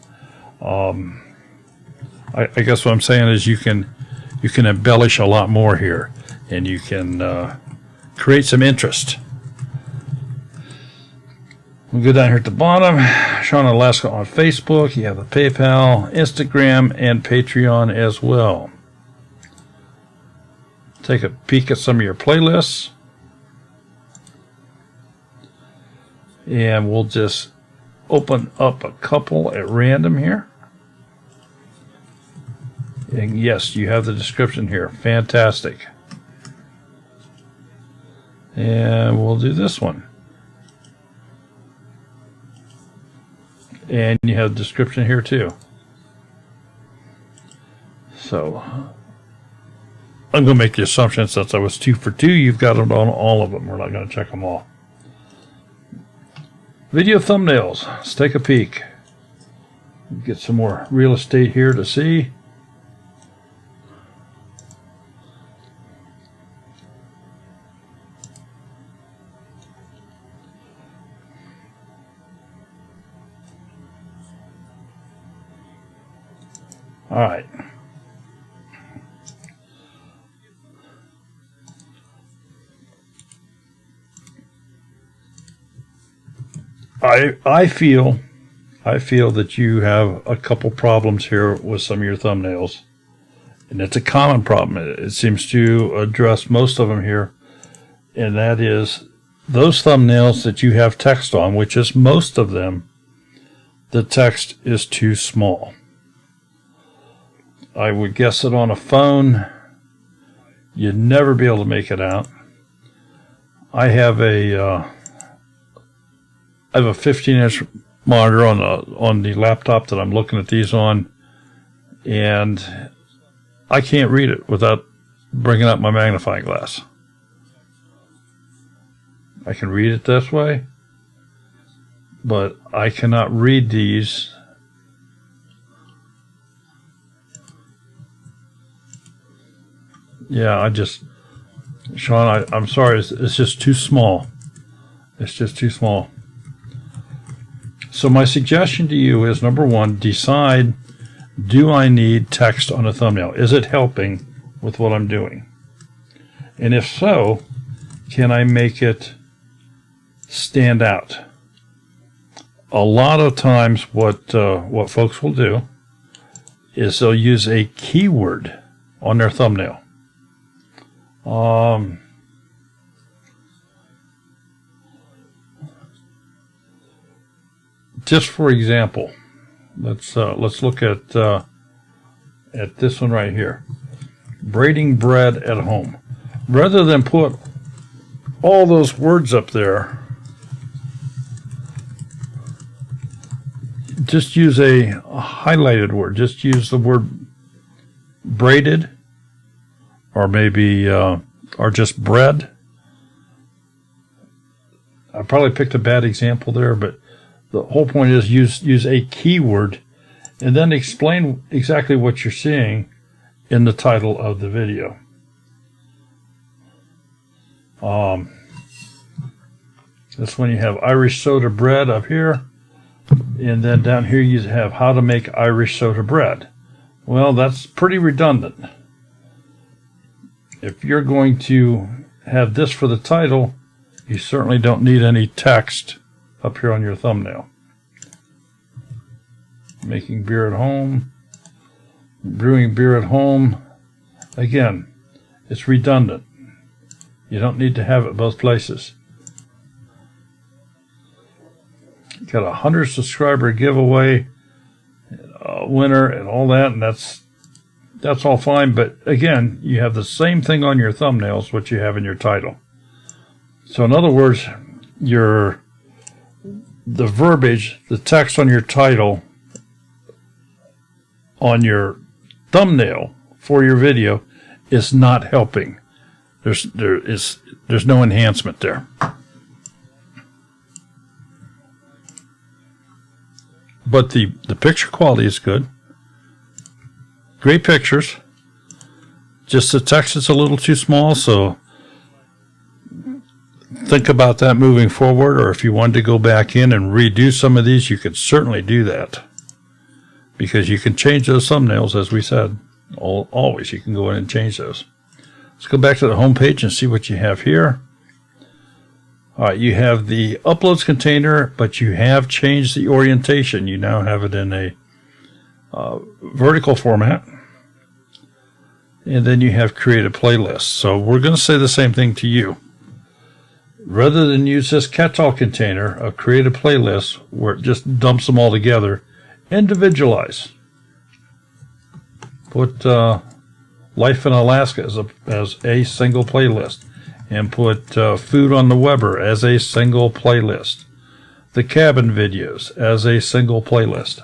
I guess what I'm saying is you can embellish a lot more here, and you can create some interest. We'll go down here at the bottom. Sean Alaska on Facebook. You have the PayPal, Instagram, and Patreon as well. take a peek at some of your playlists. And we'll just open up a couple at random here. And yes, you have the description here. Fantastic. And we'll do this one. And you have the description here too. So I'm going to make the assumption since I was 2 for 2, you've got it on all of them. We're not going to check them all. Video thumbnails. Let's take a peek. Get some more real estate here to see. All right. I feel that you have a couple problems here with some of your thumbnails, and it's a common problem. It seems to address most of them here, and that is those thumbnails that you have text on, which is most of them, the text is too small. I would guess that on a phone, you'd never be able to make it out. I have a 15-inch monitor on the laptop that I'm looking at these on, and I can't read it without bringing up my magnifying glass. I can read it this way, but I cannot read these. Yeah, Sean, I'm sorry, it's just too small. It's just too small. So my suggestion to you is, number one, decide, do I need text on a thumbnail? Is it helping with what I'm doing? And if so, can I make it stand out? A lot of times what folks will do is they'll use a keyword on their thumbnail. Just for example, let's look at this one right here. Braiding bread at home. Rather than put all those words up there, just use a highlighted word. Just use the word braided, or maybe or just bread. I probably picked a bad example there, but the whole point is use a keyword and then explain exactly what you're seeing in the title of the video. This one you have Irish soda bread up here, and then down here you have how to make Irish soda bread. Well, that's pretty redundant. If you're going to have this for the title, you certainly don't need any text up here on your thumbnail. Making beer at home, brewing beer at home. Again, it's redundant. You don't need to have it both places. Got a 100 subscriber giveaway, winner, and all that, and that's all fine. But again, you have the same thing on your thumbnails what you have in your title. So in other words, the verbiage, the text on your title, on your thumbnail for your video is not helping. There's no enhancement there. But the picture quality is good. Great pictures. Just the text is a little too small, so think about that moving forward, or if you wanted to go back in and redo some of these, you could certainly do that. Because you can change those thumbnails, as we said. Always, you can go in and change those. Let's go back to the home page and see what you have here. All right, you have the uploads container, but you have changed the orientation. You now have it in a vertical format. and then you have create a playlist. So we're going to say the same thing to you. Rather than use this catch-all container of create a playlist where it just dumps them all together, individualize. Put Life in Alaska as a single playlist, and put Food on the Weber as a single playlist. The cabin videos as a single playlist.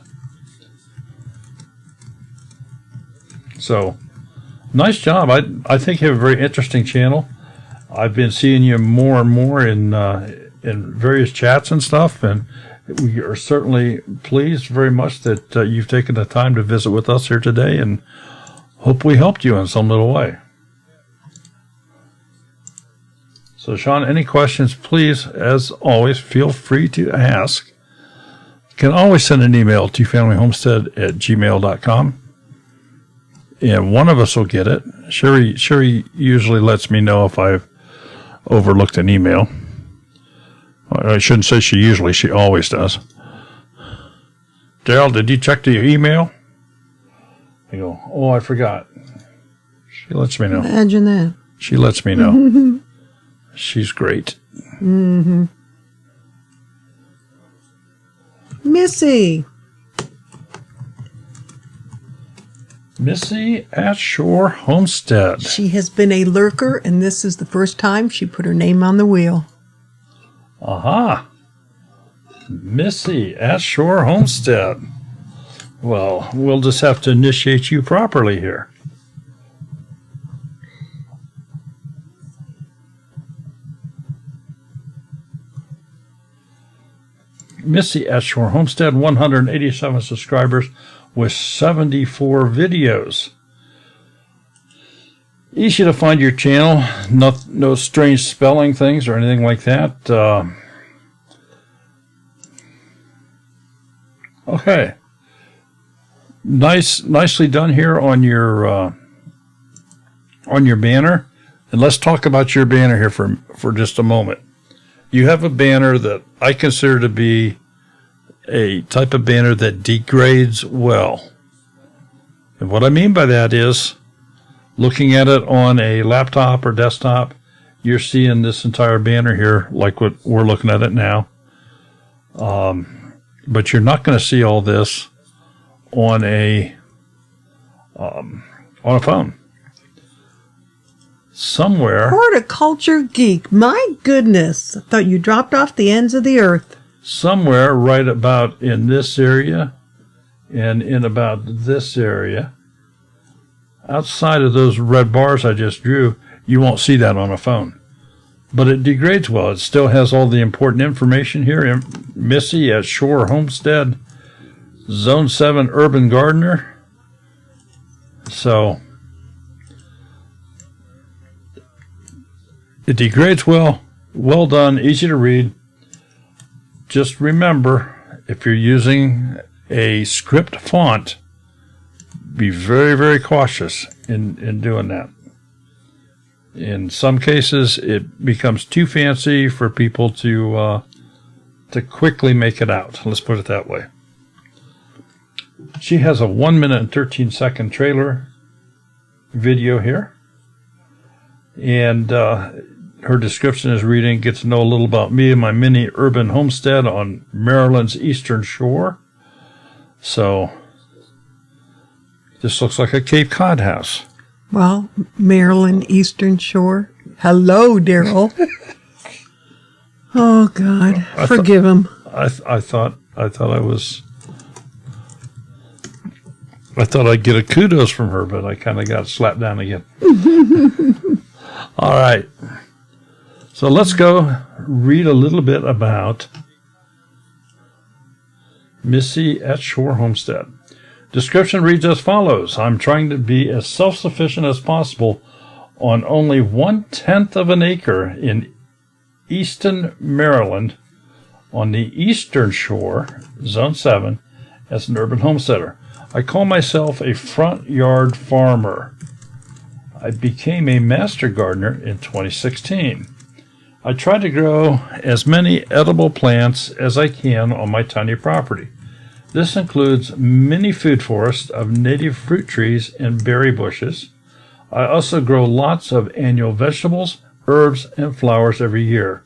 So, nice job. I think you have a very interesting channel. I've been seeing you more and more in various chats and stuff, and we are certainly pleased very much that you've taken the time to visit with us here today, and hope we helped you in some little way. So, Sean, any questions, please, as always, feel free to ask. You can always send an email to familyhomestead@gmail.com. And one of us will get it. Sherry usually lets me know if I've overlooked an email. I shouldn't say she usually, she always does. Daryl, did you check your email? I go, oh, I forgot. She lets me know. Imagine that. She lets me know. She's great. Mm-hmm. Missy at Shore Homestead. She has been a lurker, and this is the first time she put her name on the wheel. Aha. Missy at Shore Homestead. Well, we'll just have to initiate you properly here. Missy at Shore Homestead, 187 subscribers with 74 videos. Easy to find your channel. No strange spelling things or anything like that. Okay. Nicely done here on your banner. And let's talk about your banner here for just a moment. You have a banner that I consider to be a type of banner that degrades well. And what I mean by that is, looking at it on a laptop or desktop, you're seeing this entire banner here like what we're looking at it now. But you're not going to see all this on a phone. Somewhere. Horticulture geek. My goodness. I thought you dropped off the ends of the earth. Somewhere right about in this area and in about this area, outside of those red bars I just drew, you won't see that on a phone. But it degrades well. It still has all the important information here. Missy at Shore Homestead, Zone 7 Urban Gardener. So it degrades well. Well done. Easy to read. Just remember, if you're using a script font, be very, very cautious in doing that. In some cases, it becomes too fancy for people to quickly make it out. Let's put it that way. She has a 1 minute and 13 second trailer video here. And her description is reading, get to know a little about me and my mini urban homestead on Maryland's Eastern Shore. So, this looks like a Cape Cod house. Well, Maryland Eastern Shore. Hello, Daryl. Oh, God. Forgive him. I thought I'd get a kudos from her, but I kind of got slapped down again. All right. So let's go read a little bit about Missy at Shore Homestead. Description reads as follows. I'm trying to be as self-sufficient as possible on only 1/10 of an acre in Easton, Maryland, on the Eastern Shore, Zone 7, as an urban homesteader. I call myself a front yard farmer. I became a master gardener in 2016. I try to grow as many edible plants as I can on my tiny property. This includes mini food forests of native fruit trees and berry bushes. I also grow lots of annual vegetables, herbs, and flowers every year.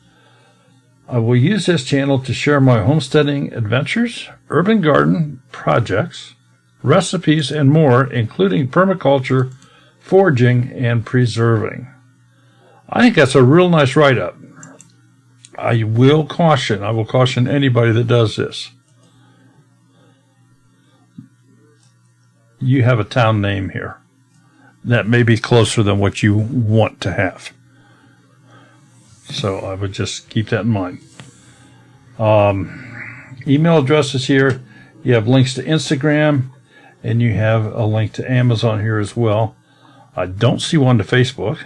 I will use this channel to share my homesteading adventures, urban garden projects, recipes, and more, including permaculture, foraging, and preserving. I think that's a real nice write-up. I will caution anybody that does this. You have a town name here that may be closer than what you want to have. So I would just keep that in mind. Email addresses here. You have links to Instagram, and you have a link to Amazon here as well. I don't see one to Facebook.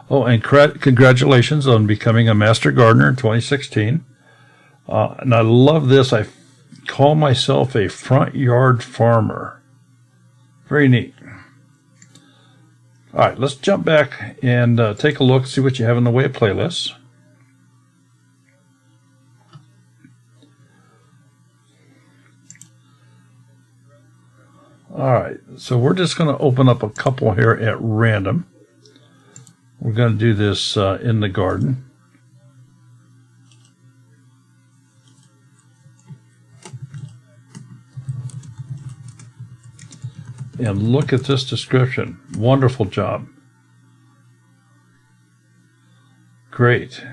Oh, and congratulations on becoming a Master Gardener in 2016. And I love this. I call myself a front yard farmer. Very neat. All right, let's jump back and take a look, see what you have in the way of playlists. All right, so we're just going to open up a couple here at random. We're going to do this in the garden. And look at this description. Wonderful job. Great.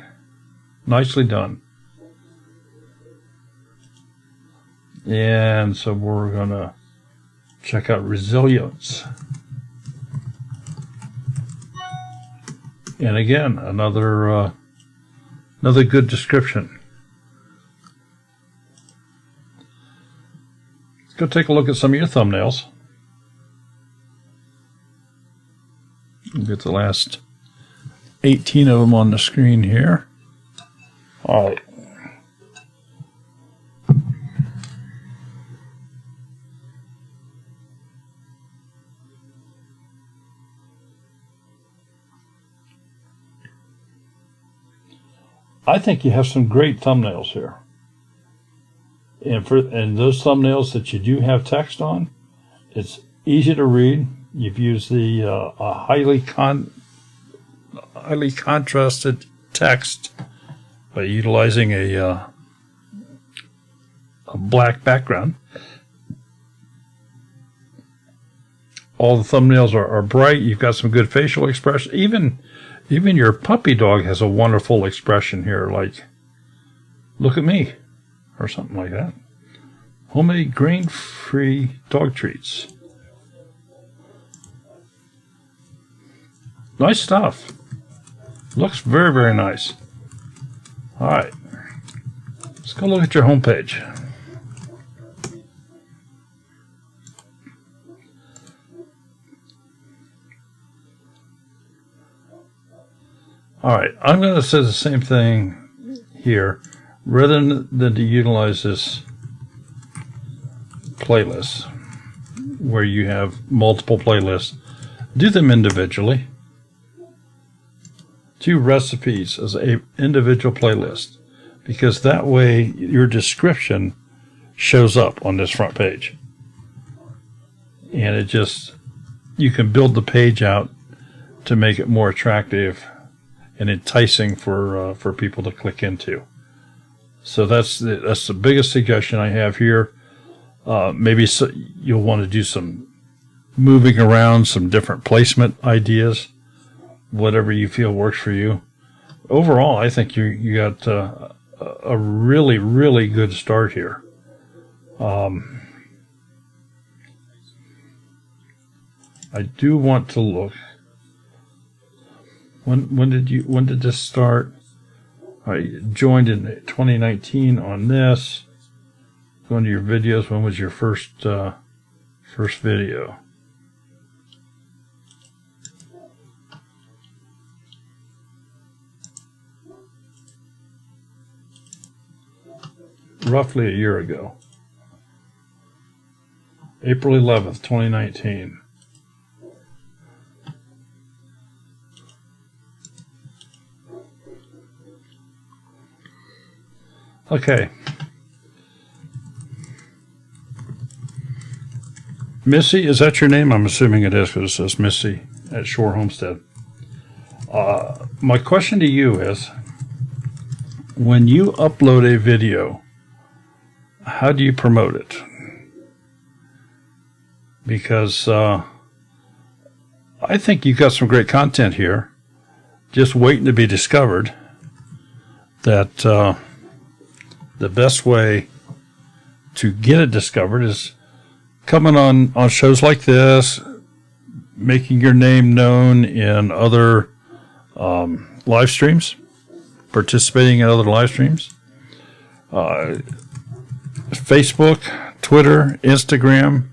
Nicely done. And so we're going to check out resilience. And again, another good description. Let's go take a look at some of your thumbnails. We'll get the last 18 of them on the screen here. All right. I think you have some great thumbnails here. And those thumbnails that you do have text on, it's easy to read. You've used the highly contrasted text by utilizing a black background. All the thumbnails are bright. You've got some good facial expression. Even your puppy dog has a wonderful expression here, like, look at me, or something like that. Homemade grain-free dog treats. Nice stuff. Looks very, very nice. All right. Let's go look at your homepage. All right, I'm going to say the same thing here. Rather than to utilize this playlist where you have multiple playlists, do them individually. Do recipes as an individual playlist, because that way your description shows up on this front page. And it just, you can build the page out to make it more attractive and enticing for people to click into. So that's the biggest suggestion I have here. Maybe you'll want to do some moving around, some different placement ideas, whatever you feel works for you. Overall, I think you got a really, really good start here. I do want to look. When did this start? I joined in 2019 on this. Going to your videos. When was your first video? Roughly a year ago. April 11th, 2019. Okay. Missy, is that your name? I'm assuming it is because it says Missy at Shore Homestead. My question to you is, when you upload a video, how do you promote it? Because I think you've got some great content here, just waiting to be discovered. That the best way to get it discovered is coming on shows like this, making your name known in other live streams, participating in other live streams, Facebook, Twitter, Instagram.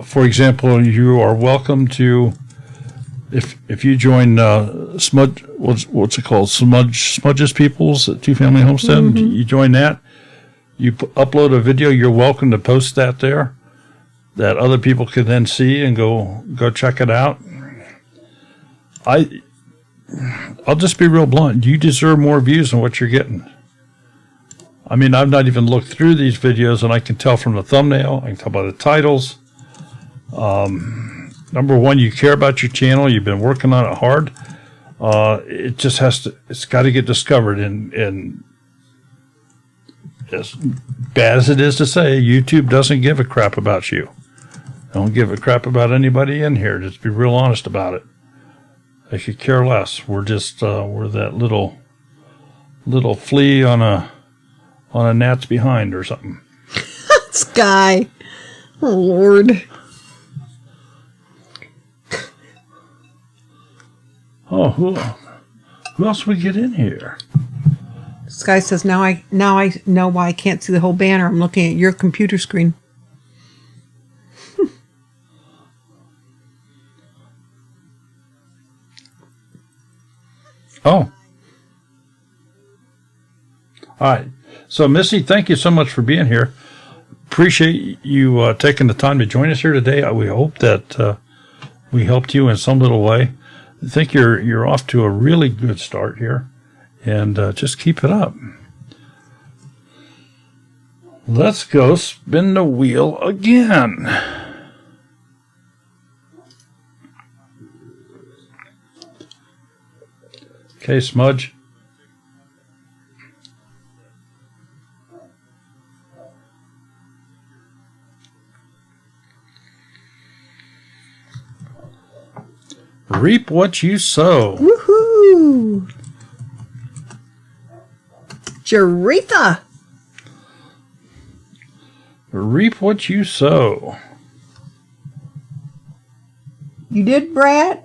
For example, you are welcome to, if you join Smudge, what's it called, Smudges Peoples at Two Family Homestead, you join that, you upload a video, you're welcome to post that there, that other people can then see and go check it out. I'll just be real blunt. You deserve more views than what you're getting. I mean, I've not even looked through these videos, and I can tell from the thumbnail, I can tell by the titles. Number one, you care about your channel. You've been working on it hard. It just it's got to get discovered. And as bad as it is to say, YouTube doesn't give a crap about you. Don't give a crap about anybody in here. Just be real honest about it. They could care less. We're just, we're that little flea on a gnat's behind or something. Sky. Oh, Lord. Oh, who else we get in here? Sky says, now I know why I can't see the whole banner. I'm looking at your computer screen. Oh. All right. So, Missy, thank you so much for being here. Appreciate you taking the time to join us here today. We hope that we helped you in some little way. I think you're off to a really good start here, and just keep it up. Let's go spin the wheel again. Okay, Smudge. Reap what you sow. Woohoo! Jaretha! Reap what you sow. You did, Brett?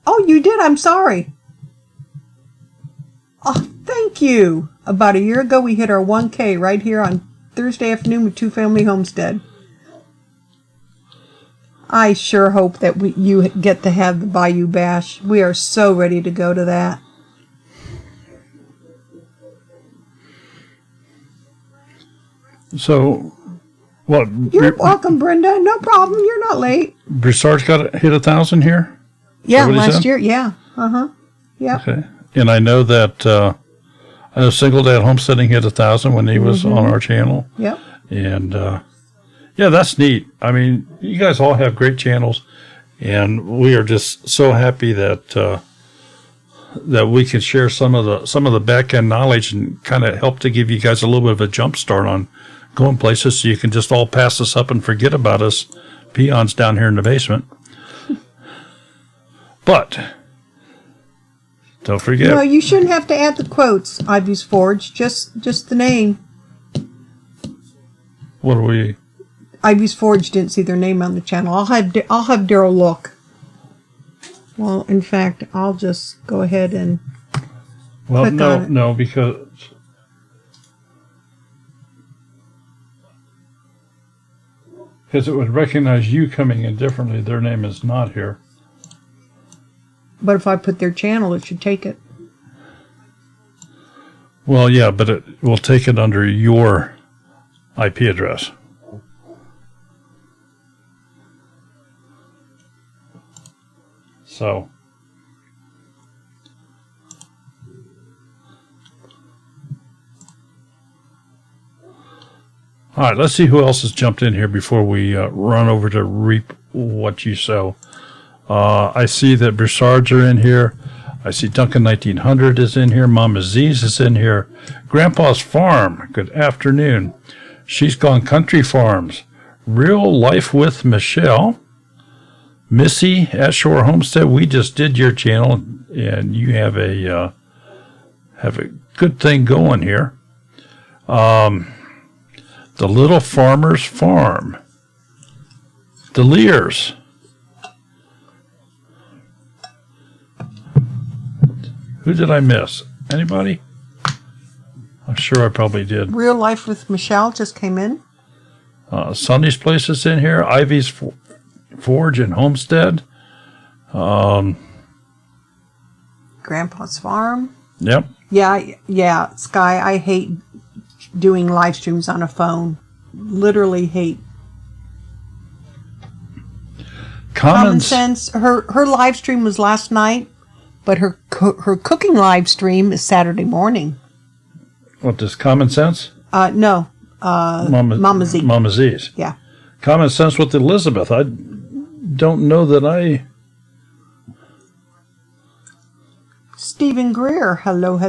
Oh, you did. I'm sorry. Oh, thank you. About a year ago, we hit our 1K right here on Thursday afternoon with Two Family Homestead. I sure hope that you get to have the Bayou Bash. We are so ready to go to that. So, what? You're welcome, Brenda. No problem. You're not late. Broussard's got hit 1,000 here? Yeah, last year. Yeah. Uh-huh. Yeah. Okay. And I know that I know Single Dad Homesteading hit 1,000 when he was on our channel. Yep. And yeah, that's neat. I mean, you guys all have great channels, and we are just so happy that that we can share some of the back end knowledge and kind of help to give you guys a little bit of a jump start on going places, so you can just all pass us up and forget about us peons down here in the basement. But don't forget. No, you shouldn't have to add the quotes, Ivy's Forge. Just the name. What are we? Ivy's Forge didn't see their name on the channel. I'll have Daryl look. Well, in fact, I'll just go ahead and click on it. No, because it would recognize you coming in differently. Their name is not here. But if I put their channel, it should take it. Well, yeah, but it will take it under your IP address. So, all right, let's see who else has jumped in here before we run over to reap what you sow. I see that Broussards are in here. I see Duncan 1900 is in here. Mama Z's is in here. Grandpa's Farm, good afternoon. She's Gone Country Farms. Real Life with Michelle. Missy at Shore Homestead, we just did your channel, and you have a good thing going here. The Little Farmer's Farm. The Lears. Who did I miss? Anybody? I'm sure I probably did. Real Life with Michelle just came in. Sonny's Place is in here. Ivy's Forge and Homestead. Grandpa's Farm. Yep. Yeah, Sky, I hate doing live streams on a phone. Literally hate. Common Sense. Her live stream was last night, but her cooking live stream is Saturday morning. What, does Common Sense? No. Mama Z. Mama Z's. Yeah. Common Sense with Elizabeth. I don't know that I... Stephen Greer. Hello.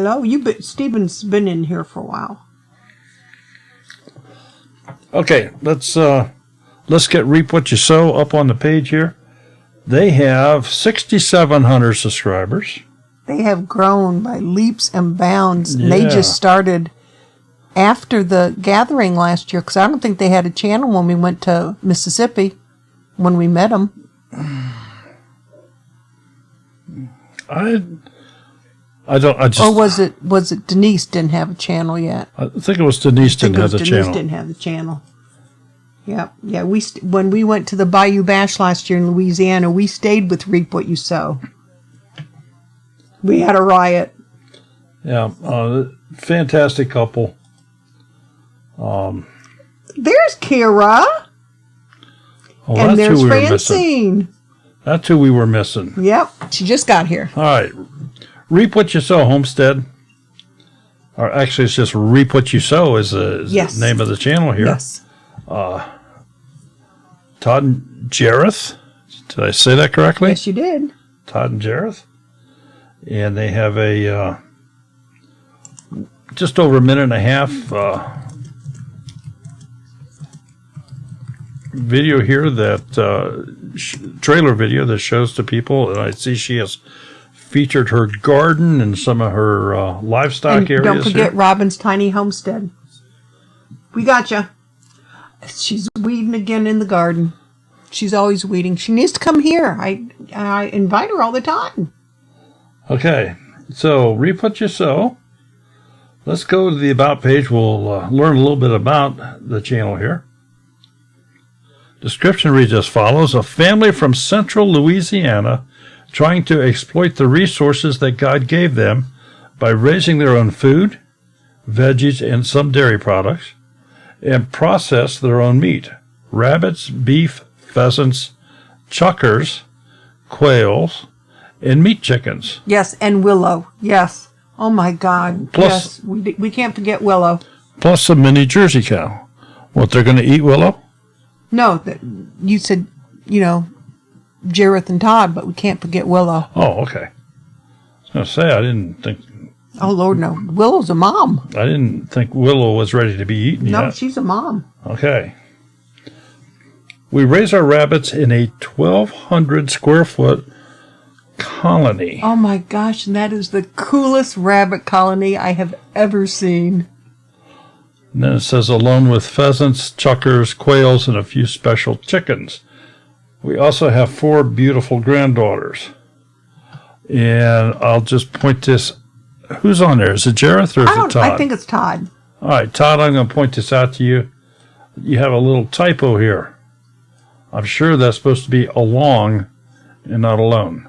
Stephen's been in here for a while. Okay, let's get Reap What You Sow up on the page here. They have 6,700 subscribers. They have grown by leaps and bounds. Yeah. They just started after the gathering last year, because I don't think they had a channel when we went to Mississippi, when we met them. I just... Or was it Denise didn't have a channel yet? I think it was Denise didn't have the channel. Denise didn't have the channel. Yeah. When we went to the Bayou Bash last year in Louisiana, we stayed with Reap What You Sow. We had a riot. Yeah, fantastic couple. There's Kira. Oh, And there's who we were missing. Francine. That's who we were missing. Yep, she just got here. All right. Reap What You Sow Homestead. Or actually, it's just Reap What You Sow is the name of the channel here. Yes. Todd and Jareth. Did I say that correctly? Yes, you did. Todd and Jareth. And they have a just over a minute and a half video here that trailer video that shows to people, and I see she has featured her garden and some of her livestock And areas. don't forget here. Robin's Tiny Homestead. We got you. She's weeding again in the garden. She's always weeding. She needs to come here. I invite her all the time. Okay, so Reap What You Sow. Let's go to the About page. We'll learn a little bit about the channel here. Description reads as follows. A family from central Louisiana trying to exploit the resources that God gave them by raising their own food, veggies, and some dairy products, and process their own meat, rabbits, beef, pheasants, chuckers, quails, and meat chickens. Yes, and Willow. Yes. Oh, my God. Plus- yes, we can't forget Willow. Plus a mini Jersey cow. What, they're going to eat Willow? No, you said, Jareth and Todd, but we can't forget Willow. Oh, okay. I was going to say, I didn't think Oh, Lord, no. Willow's a mom. I didn't think Willow was ready to be eaten No, yet. she's a mom. Okay. We raise our rabbits in a 1,200 square foot colony. Oh, my gosh, and that is the coolest rabbit colony I have ever seen. And then it says along with pheasants, chuckers, quails, and a few special chickens. We also have 4 beautiful granddaughters. And I'll just point this. Who's on there? Is it Jareth or is it Todd? I think it's Todd. All right, Todd, I'm going to point this out to you. You have a little typo here. I'm sure that's supposed to be along and not alone.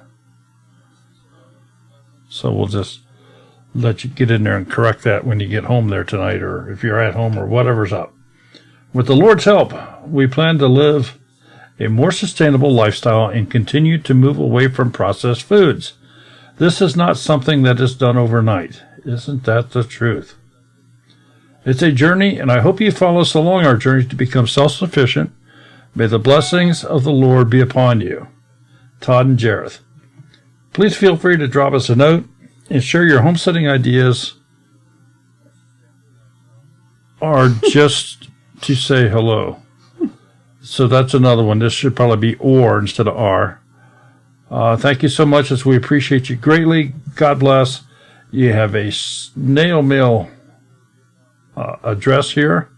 So we'll just let you get in there and correct that when you get home there tonight, or if you're at home or whatever's up. With the Lord's help, we plan to live a more sustainable lifestyle and continue to move away from processed foods. This is not something that is done overnight. Isn't that the truth? It's a journey, and I hope you follow us along our journey to become self-sufficient. May the blessings of the Lord be upon you. Todd and Jareth. Please feel free to drop us a note and share your homesteading ideas or just to say hello. So that's another one. This should probably be or instead of R. Thank you so much, as we appreciate you greatly. God bless. You have a snail mail address here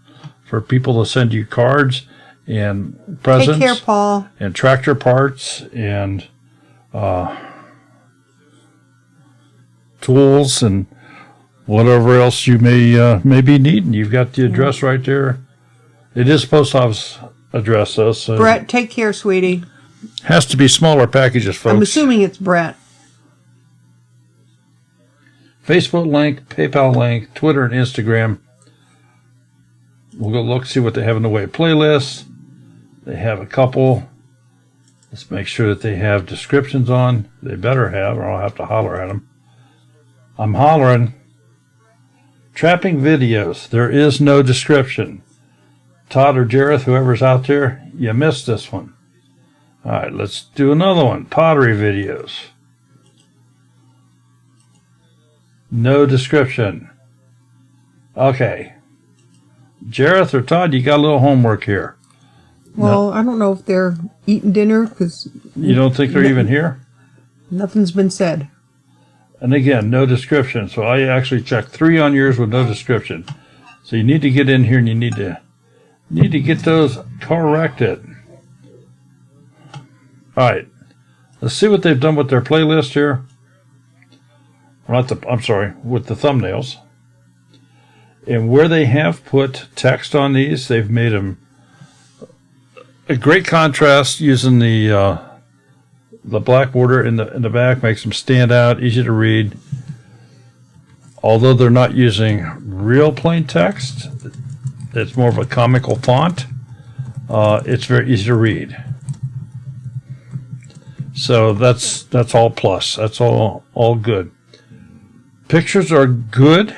for people to send you cards and presents. Take care, Paul. And tractor parts and tools and whatever else you may be needing. You've got the address right there. It is post office address, though. So Brett, take care, sweetie. has to be smaller packages, folks. I'm assuming it's Brett. Facebook link, PayPal link, Twitter and Instagram. We'll go look, see what they have in the way of playlists. They have a couple. Let's make sure that they have descriptions on. They better have, or I'll have to holler at them. I'm hollering. Trapping videos. There is no description. Todd or Jareth, whoever's out there, you missed this one. All right, let's do another one. Pottery videos. No description. Okay. Jareth or Todd, you got a little homework here. Well, I don't know if they're eating dinner because You don't think they're even here? nothing's been said. And again, no description. So I actually checked 3 on yours with no description. So you need to get in here and you need to get those corrected. All right. Let's see what they've done with their playlist here. With the thumbnails. And where they have put text on these, they've made them a great contrast using the black border in the back, makes them stand out, easy to read. Although they're not using real plain text, it's more of a comical font. It's very easy to read. So that's all plus. That's all good. Pictures are good.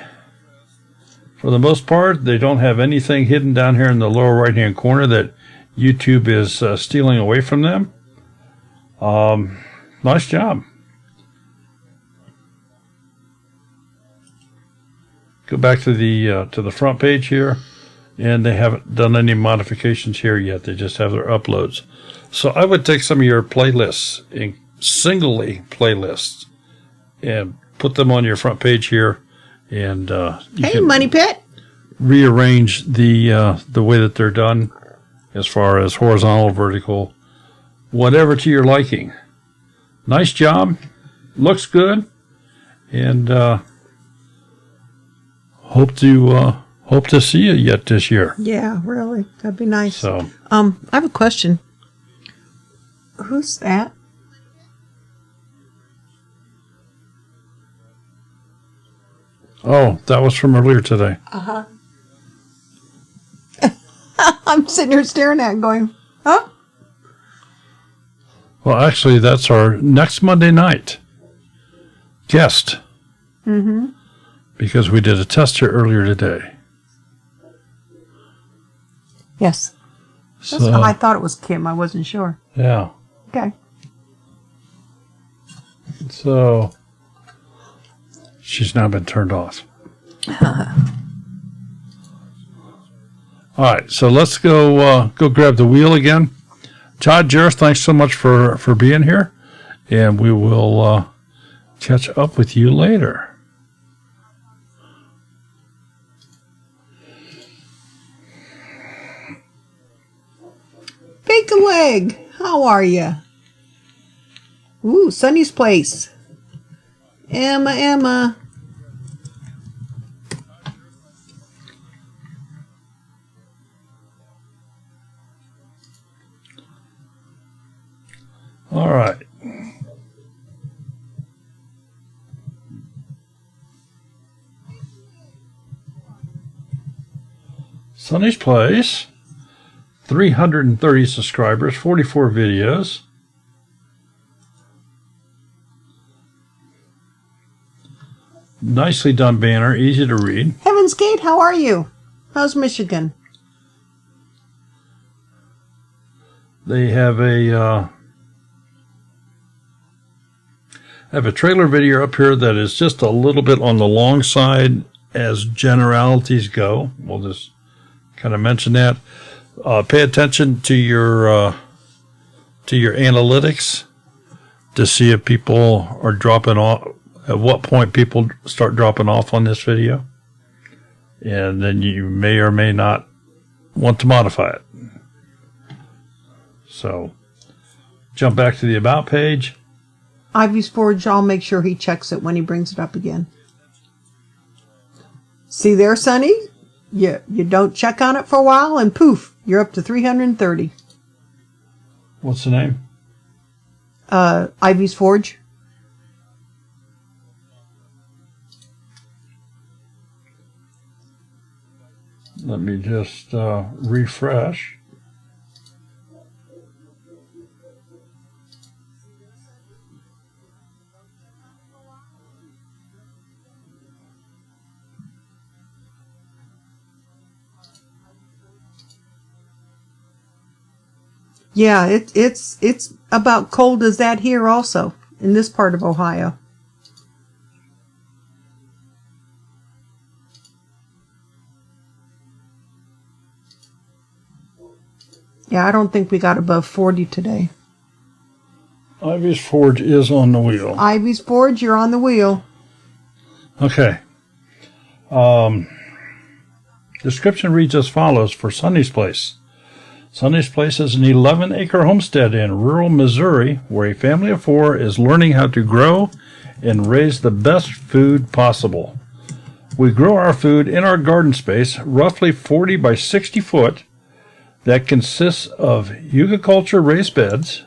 For the most part, they don't have anything hidden down here in the lower right-hand corner that YouTube is stealing away from them. Nice job. Go back to the front page here, and they haven't done any modifications here yet. They just have their uploads. So I would take some of your playlists, and singly playlists, and put them on your front page here, and you Hey, can Money Pit. rearrange the way that they're done, as far as horizontal, vertical, whatever to your liking. Nice job, looks good, and hope to see you yet this year. Yeah, really. That'd be nice. So I have a question. Who's that? oh, that was from earlier today. Uh-huh. I'm sitting here staring at it going, huh? Well, actually, that's our next Monday night guest. Mm-hmm. Because we did a test here earlier today. Yes. So, I thought it was Kim. I wasn't sure. yeah. Okay. So she's now been turned off. All right, so let's go grab the wheel again. Todd, Jareth, thanks so much for being here, and we will catch up with you later. Bake a leg. How are you? Ooh, Sunny's place. Emma. All right. Sunny's Place, 330 subscribers, 44 videos. Nicely done banner, easy to read. Heaven's Gate, how are you? How's Michigan? They have a I have a trailer video up here that is just a little bit on the long side as generalities go. We'll just kind of mention that. Pay attention to your analytics to see if people are dropping off, at what point people start dropping off on this video. And then you may or may not want to modify it. So, jump back to the About page. Ivy's Forge, I'll make sure he checks it when he brings it up again. See there, Sonny? You don't check on it for a while, and poof, you're up to 330. What's the name? Ivy's Forge. Let me just refresh. Yeah, it's about cold as that here also, in this part of Ohio. Yeah, I don't think we got above 40 today. Ivy's Forge is on the wheel. Ivy's Forge, you're on the wheel. Okay. Description reads as follows for Sonny's Place. Sonny's Place is an 11-acre homestead in rural Missouri where a family of 4 is learning how to grow and raise the best food possible. We grow our food in our garden space, roughly 40 by 60 foot, that consists of eucalyptus raised beds.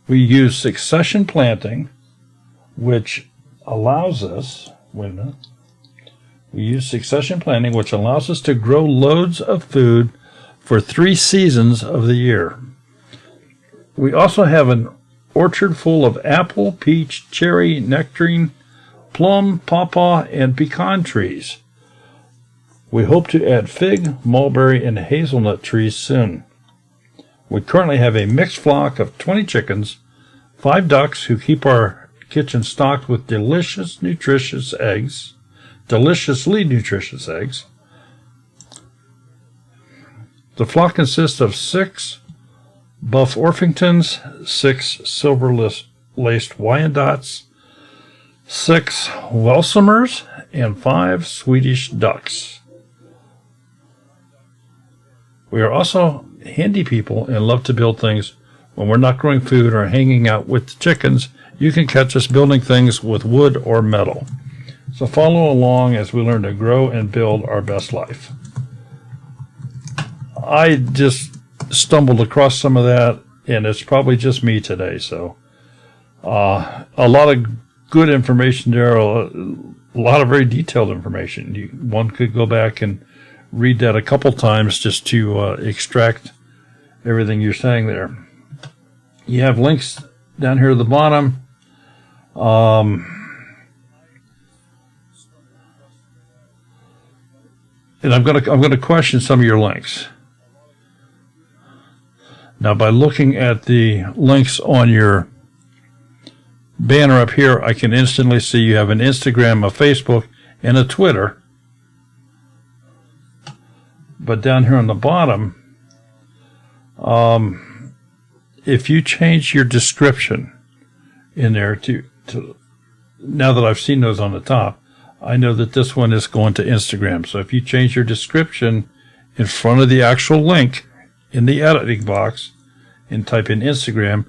We use succession planting, which allows us, We use succession planting, which allows us to grow loads of food for 3 seasons of the year. We also have an orchard full of apple, peach, cherry, nectarine, plum, pawpaw, and pecan trees. We hope to add fig, mulberry, and hazelnut trees soon. We currently have a mixed flock of 20 chickens, 5 ducks who keep our kitchen stocked with deliciously nutritious eggs. The flock consists of 6 buff Orpingtons, 6 silver-laced Wyandottes, 6 Welsumers, and 5 Swedish ducks. We are also handy people and love to build things. When we're not growing food or hanging out with the chickens, you can catch us building things with wood or metal. So follow along as we learn to grow and build our best life. I just stumbled across some of that, and it's probably just me today. So a lot of good information there, a lot of very detailed information. One could go back and read that a couple times just to extract everything you're saying there. You have links down here at the bottom. And I'm going to question some of your links. Now, by looking at the links on your banner up here, I can instantly see you have an Instagram, a Facebook, and a Twitter. But down here on the bottom, if you change your description in there to now that I've seen those on the top, I know that this one is going to Instagram. So if you change your description in front of the actual link in the editing box and type in Instagram,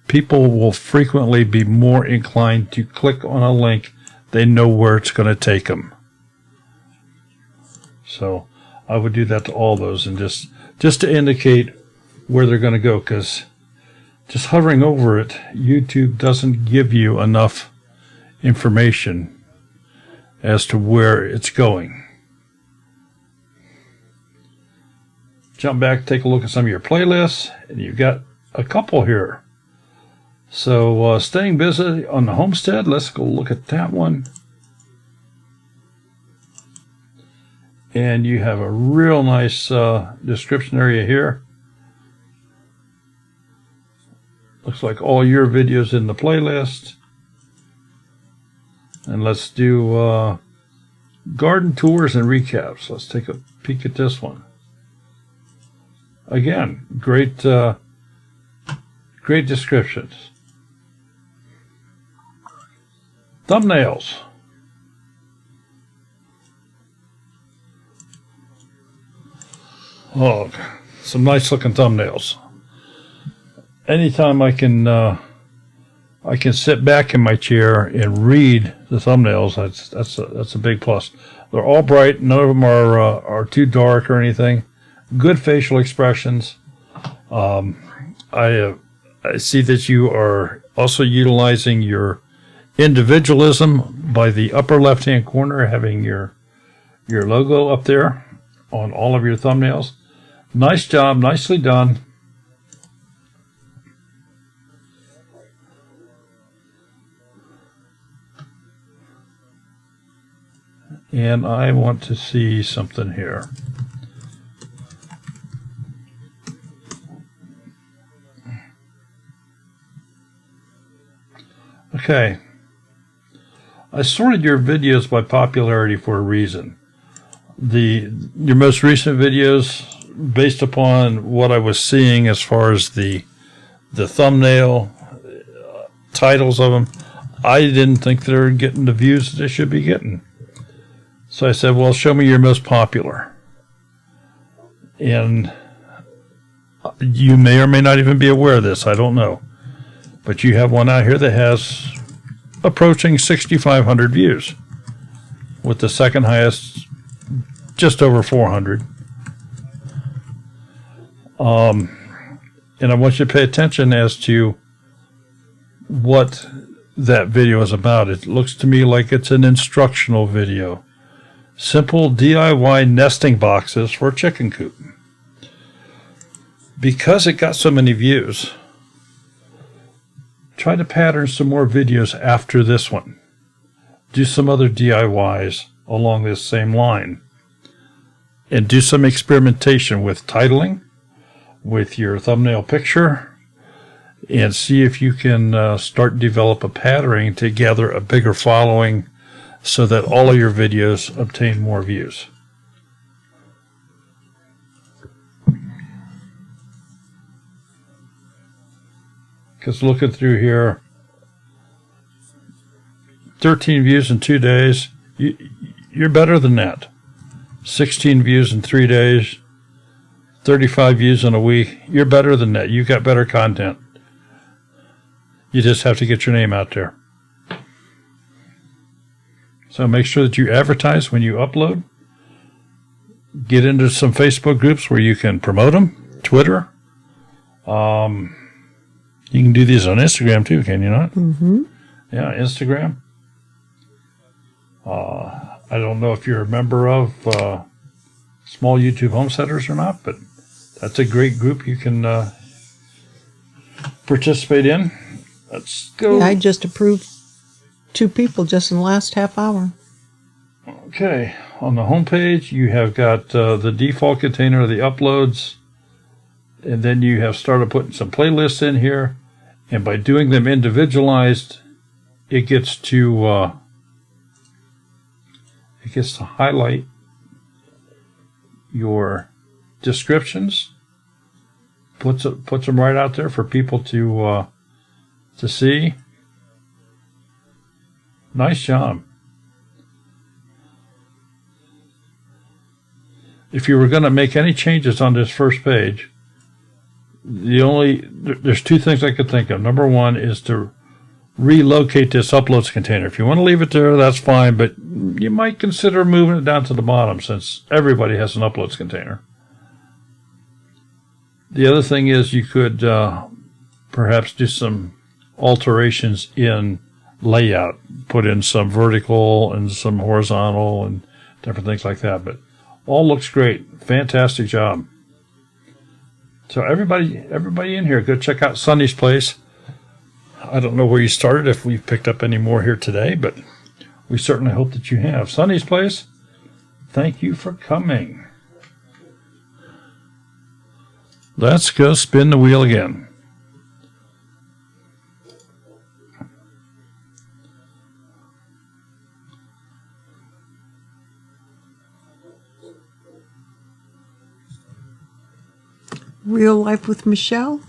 people will frequently be more inclined to click on a link. They know where it's going to take them. So I would do that to all those, and just to indicate where they're going to go, because just hovering over it, YouTube doesn't give you enough information as to where it's going. Jump back, take a look at some of your playlists, and you've got a couple here. So staying busy on the homestead, let's go look at that one. And you have a real nice description area here. Looks like all your videos in the playlist. And let's do garden tours and recaps. Let's take a peek at this one. Again, great descriptions. Thumbnails. Oh, some nice looking thumbnails. Anytime I can sit back in my chair and read the thumbnails, that's a big plus. They're all bright. None of them are too dark or anything. Good facial expressions. I see that you are also utilizing your individualism by the upper left-hand corner, having your logo up there on all of your thumbnails. Nice job, nicely done. And I want to see something here. Okay. I sorted your videos by popularity for a reason. Your most recent videos, based upon what I was seeing as far as the thumbnail, titles of them, I didn't think they were getting the views that they should be getting. So I said, well, show me your most popular. And you may or may not even be aware of this. I don't know. But you have one out here that has approaching 6,500 views, with the second highest just over 400. And I want you to pay attention as to what that video is about. It looks to me like it's an instructional video. Simple DIY nesting boxes for a chicken coop. Because it got so many views, try to pattern some more videos after this one. Do some other DIYs along this same line. And do some experimentation with titling, with your thumbnail picture, and see if you can start develop a pattern to gather a bigger following so that all of your videos obtain more views. Because looking through here, 13 views in 2 days, you're better than that. 16 views in 3 days, 35 views in a week, you're better than that. You've got better content. You just have to get your name out there. So make sure that you advertise when you upload. Get into some Facebook groups where you can promote them. Twitter. You can do these on Instagram too, can you not? Mm-hmm. Yeah, Instagram. I don't know if you're a member of Small YouTube Homesteaders or not, but that's a great group you can participate in. Let's go. Yeah, I just approved 2 people just in the last half hour. Okay, on the home page, you have got the default container of the uploads, and then you have started putting some playlists in here, and by doing them individualized, it gets to highlight your descriptions, puts them right out there for people to see. Nice job. If you were going to make any changes on this first page, there's 2 things I could think of. Number one is to relocate this uploads container. If you want to leave it there, that's fine, but you might consider moving it down to the bottom since everybody has an uploads container. The other thing is you could perhaps do some alterations in layout, put in some vertical and some horizontal and different things like that, but all looks great. Fantastic job. So everybody in here, go check out Sonny's Place. I don't know where you started, if we've picked up any more here today, but we certainly hope that you have. Sonny's Place, thank you for coming. Let's go spin the wheel again. Real Life with Michelle?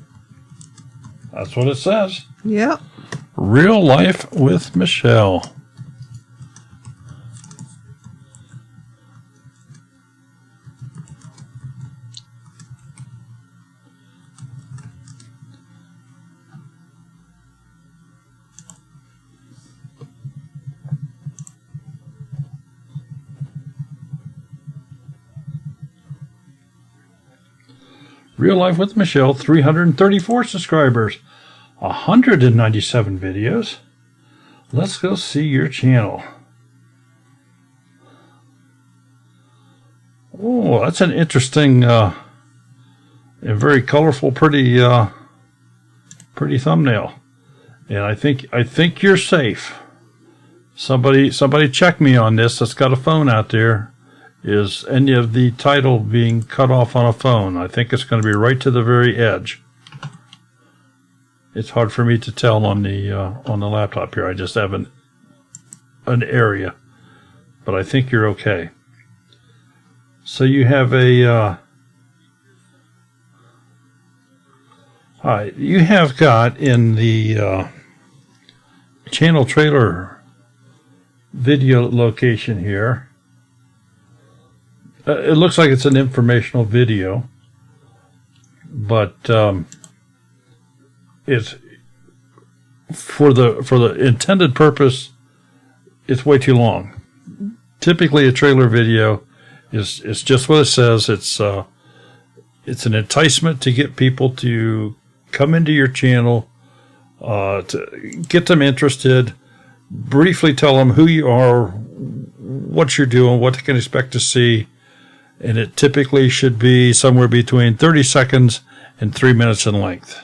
That's what it says. Yep. Real Life with Michelle. Real Life with Michelle, 334 subscribers, 197 videos. Let's go see your channel. Oh, that's an interesting and very colorful, pretty thumbnail. And I think you're safe. Somebody check me on this that's got a phone out there. Is any of the title being cut off on a phone? I think it's going to be right to the very edge. It's hard for me to tell on the laptop here. I just have an area, but I think you're okay. So you have a you have got in the channel trailer video location here. It looks like it's an informational video, but it's for the intended purpose. It's way too long. Typically, a trailer video is just what it says. It's an enticement to get people to come into your channel, to get them interested. Briefly tell them who you are, what you're doing, what they can expect to see. And it typically should be somewhere between 30 seconds and 3 minutes in length.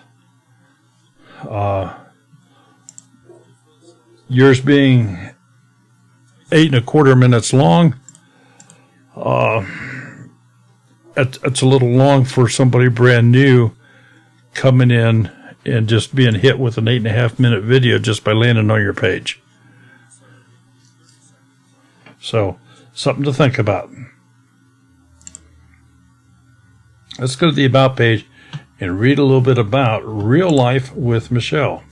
Yours being 8.25 minutes long. It's a little long for somebody brand new coming in and just being hit with an 8.5-minute video just by landing on your page. So, something to think about. Let's go to the About page and read a little bit about Real Life with Michelle.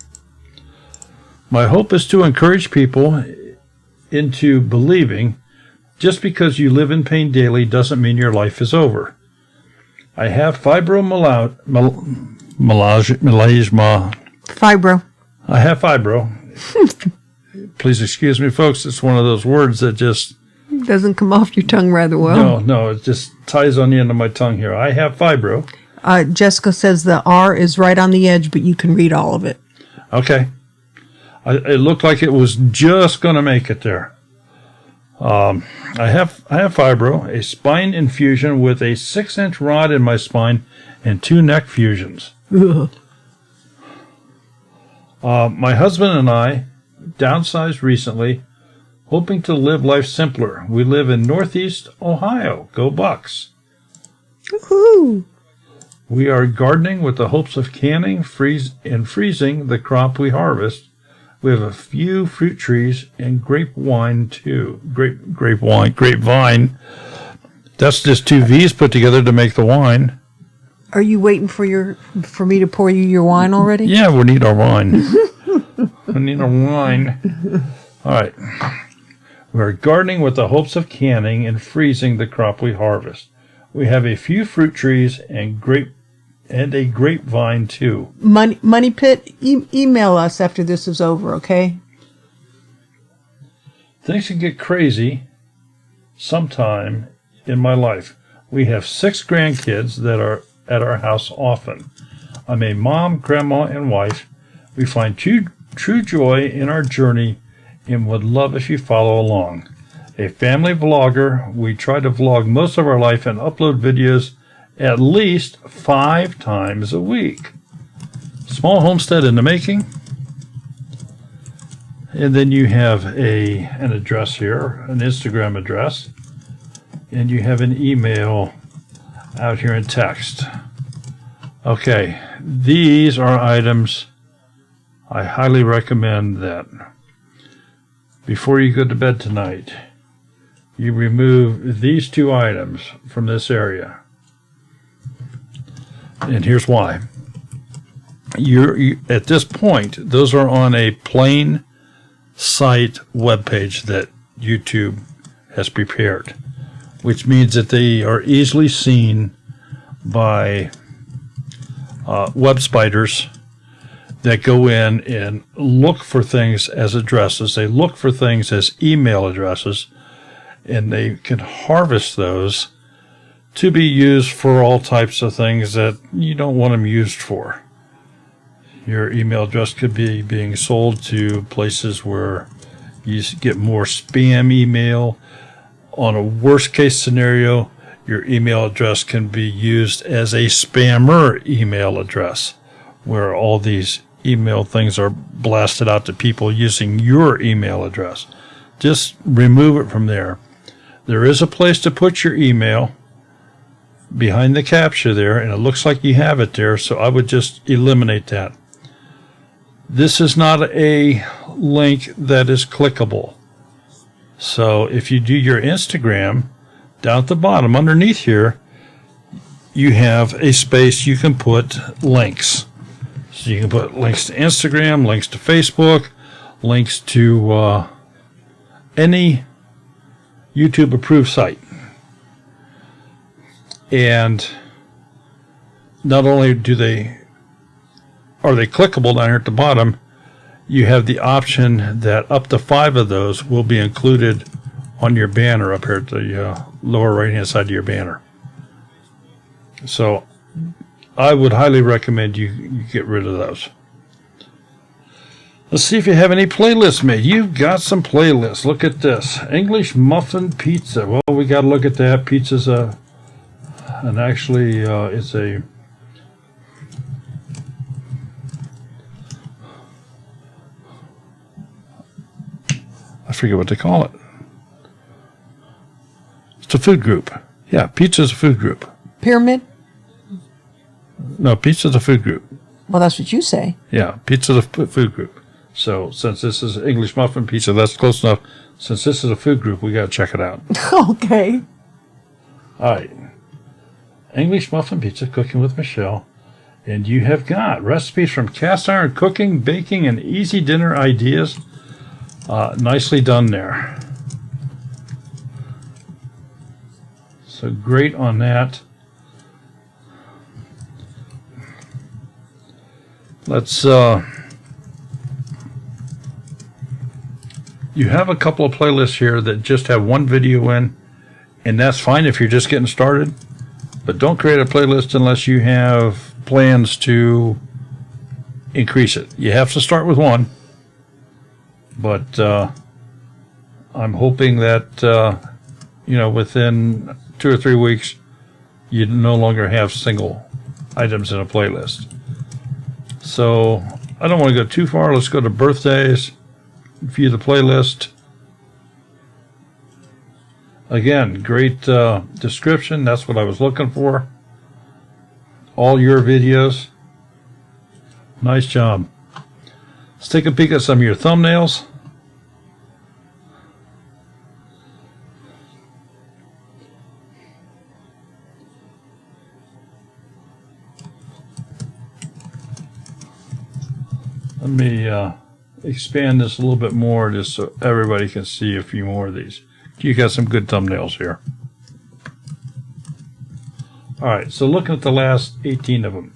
My hope is to encourage people into believing just because you live in pain daily doesn't mean your life is over. I have fibromyalgia. Fibro. I have fibro. Please excuse me, folks. It's one of those words that just doesn't come off your tongue rather well. No, it just ties on the end of my tongue here. I have fibro. Jessica says the R is right on the edge, but you can read all of it. Okay. It looked like it was just going to make it there. I have fibro, a spine infusion with a 6-inch rod in my spine and 2 neck fusions. My husband and I downsized recently, hoping to live life simpler. We live in Northeast Ohio. Go Bucks. Woohoo! We are gardening with the hopes of canning, freezing the crop we harvest. We have a few fruit trees and grapevine too. Grapevine. That's just 2 V's put together to make the wine. Are you waiting for me to pour you your wine already? Yeah, we need our wine. We need our wine. All right. We're gardening with the hopes of canning and freezing the crop we harvest. We have a few fruit trees and a grapevine too. Money Pit, email us after this is over, okay? Things can get crazy sometime in my life. We have 6 grandkids that are at our house often. I'm a mom, grandma, and wife. We find true joy in our journey and would love if you follow along. A family vlogger, we try to vlog most of our life and upload videos at least 5 times a week. Small homestead in the making. And then you have an address here, an Instagram address. And you have an email out here in text. Okay, these are items I highly recommend that before you go to bed tonight, you remove these 2 items from this area. And here's why. You at this point, those are on a plain site webpage that YouTube has prepared, which means that they are easily seen by web spiders that go in and look for things as addresses. They look for things as email addresses, and they can harvest those to be used for all types of things that you don't want them used for. Your email address could be being sold to places where you get more spam email. On a worst case scenario, your email address can be used as a spammer email address, where all these email things are blasted out to people using your email address. Just remove it from there. There is a place to put your email behind the captcha there, and it looks like you have it there, so I would just eliminate that. This is not a link that is clickable. So if you do your Instagram, down at the bottom underneath here, you have a space you can put links. So you can put links to Instagram, links to Facebook, links to any YouTube approved site. And not only are they clickable down here at the bottom, you have the option that up to 5 of those will be included on your banner up here at the lower right hand side of your banner. So I would highly recommend you get rid of those. Let's see if you have any playlists made. You've got some playlists. Look at this. English muffin pizza. Well, we got to look at that. Pizza's it's a I forget what they call it. It's a food group. Yeah, pizza's a food group. Pyramid? No, pizza's a food group. Well, that's what you say. Yeah, pizza's a food group. So since this is English muffin pizza, that's close enough. Since this is a food group, we got to check it out. Okay. All right. English muffin pizza, cooking with Michelle. And you have got recipes from cast iron cooking, baking, and easy dinner ideas. Nicely done there. So great on that. Let's you have a couple of playlists here that just have one video in, and that's fine if you're just getting started, but don't create a playlist unless you have plans to increase it. You have to start with one, but I'm hoping that within 2 or 3 weeks you no longer have single items in a playlist. So I don't want to go too far. Let's go to birthdays, view the playlist. Again, great description. That's what I was looking for. All your videos. Nice job. Let's take a peek at some of your thumbnails. Let me expand this a little bit more just so everybody can see a few more of these. You got some good thumbnails here. All right, so looking at the last 18 of them.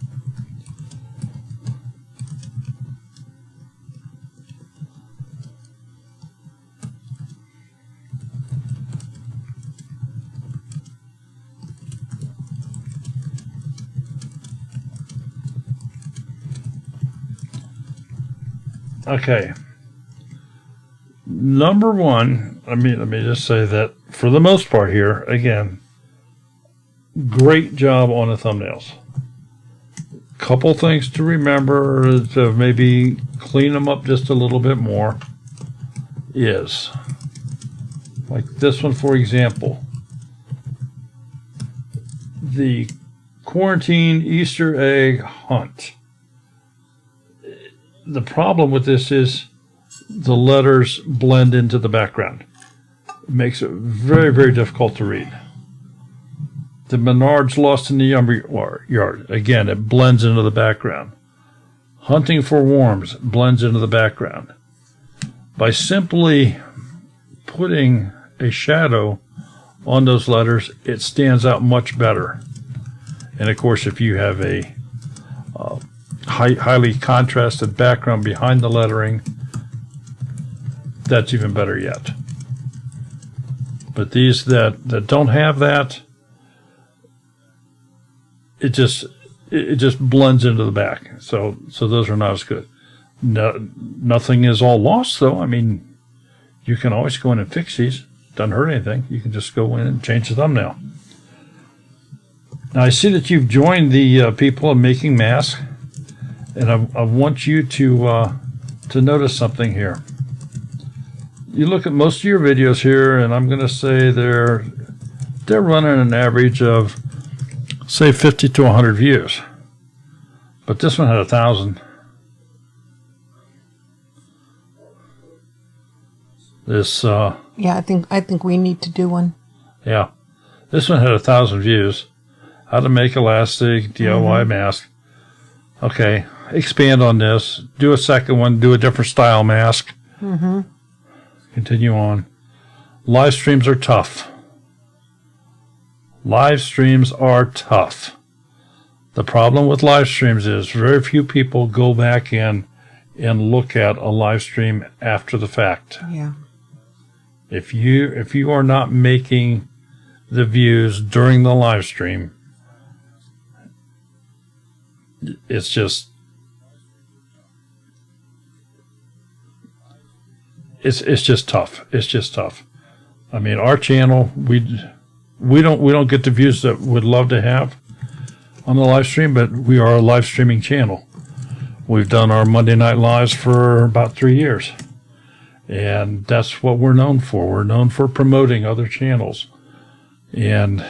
Okay. Number one, let me just say that for the most part here, again, great job on the thumbnails. Couple things to remember to maybe clean them up just a little bit more is, like this one, for example, the quarantine Easter egg hunt. The problem with this is the letters blend into the background. It makes it very, very difficult to read. The Menards lost in the lumber yard. Again, it blends into the background. Hunting for worms blends into the background. By simply putting a shadow on those letters, it stands out much better. And of course, if you have a highly contrasted background behind the lettering, that's even better yet. But these that don't have that, it just blends into the back. So those are not as good. No, nothing is all lost, though. I mean, you can always go in and fix these. Doesn't hurt anything. You can just go in and change the thumbnail. Now I see that you've joined the people in making masks, and I want you to notice something here. You look at most of your videos here, and I'm going to say they're running an average of, say, 50 to 100 views. But this one had 1,000. This Yeah, I think we need to do one. yeah, this one had 1,000 views. How to make elastic DIY mask. Okay, expand on this. Do a second one. Do a different style mask. Continue on. Live streams are tough. Live streams are tough. The problem with live streams is very few people go back in and look at a live stream after the fact. Yeah. If you are not making the views during the live stream, it's just tough. It's just tough. I mean, our channel, we don't get the views that we'd love to have on the live stream, but we are a live streaming channel. We've done our Monday night lives for about 3 years, and that's what we're known for. We're known for promoting other channels, and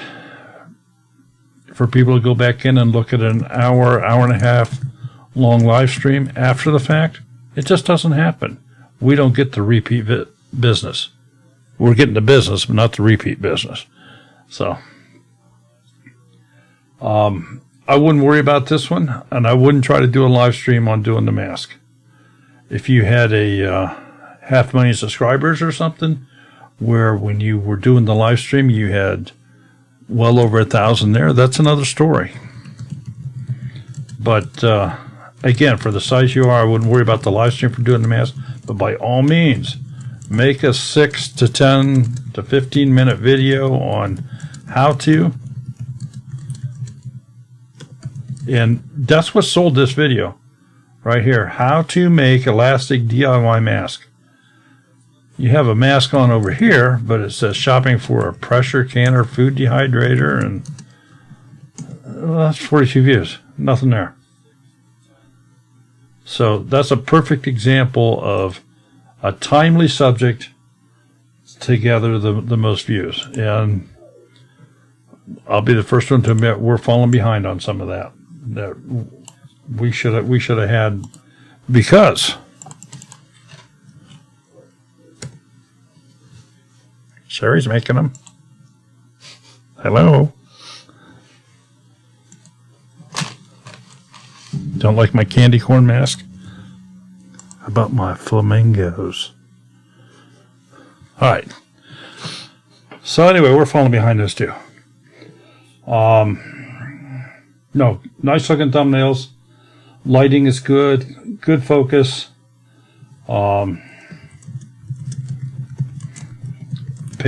for people to go back in and look at an hour and a half long live stream after the fact, it just doesn't happen. We don't get the repeat business. We're getting the business, but not the repeat business. So, I wouldn't worry about this one, and I wouldn't try to do a live stream on doing the mask. If you had a 500,000 subscribers or something, where when you were doing the live stream you had well over 1,000 there, that's another story. But again, for the size you are, I wouldn't worry about the live stream for doing the mask. But by all means, make a 6 to 10 to 15 minute video on how to. And that's what sold this video right here. How to make elastic DIY mask. You have a mask on over here, but it says shopping for a pressure canner food dehydrator, and well, that's 42 views. Nothing there. So that's a perfect example of a timely subject to gather the most views. And I'll be the first one to admit we're falling behind on some of that. That we should have had, because Sherry's making them. Hello. Don't like my candy corn mask? How about my flamingos? All right. So anyway, we're falling behind this too. No, nice looking thumbnails. Lighting is good. Good focus. Pay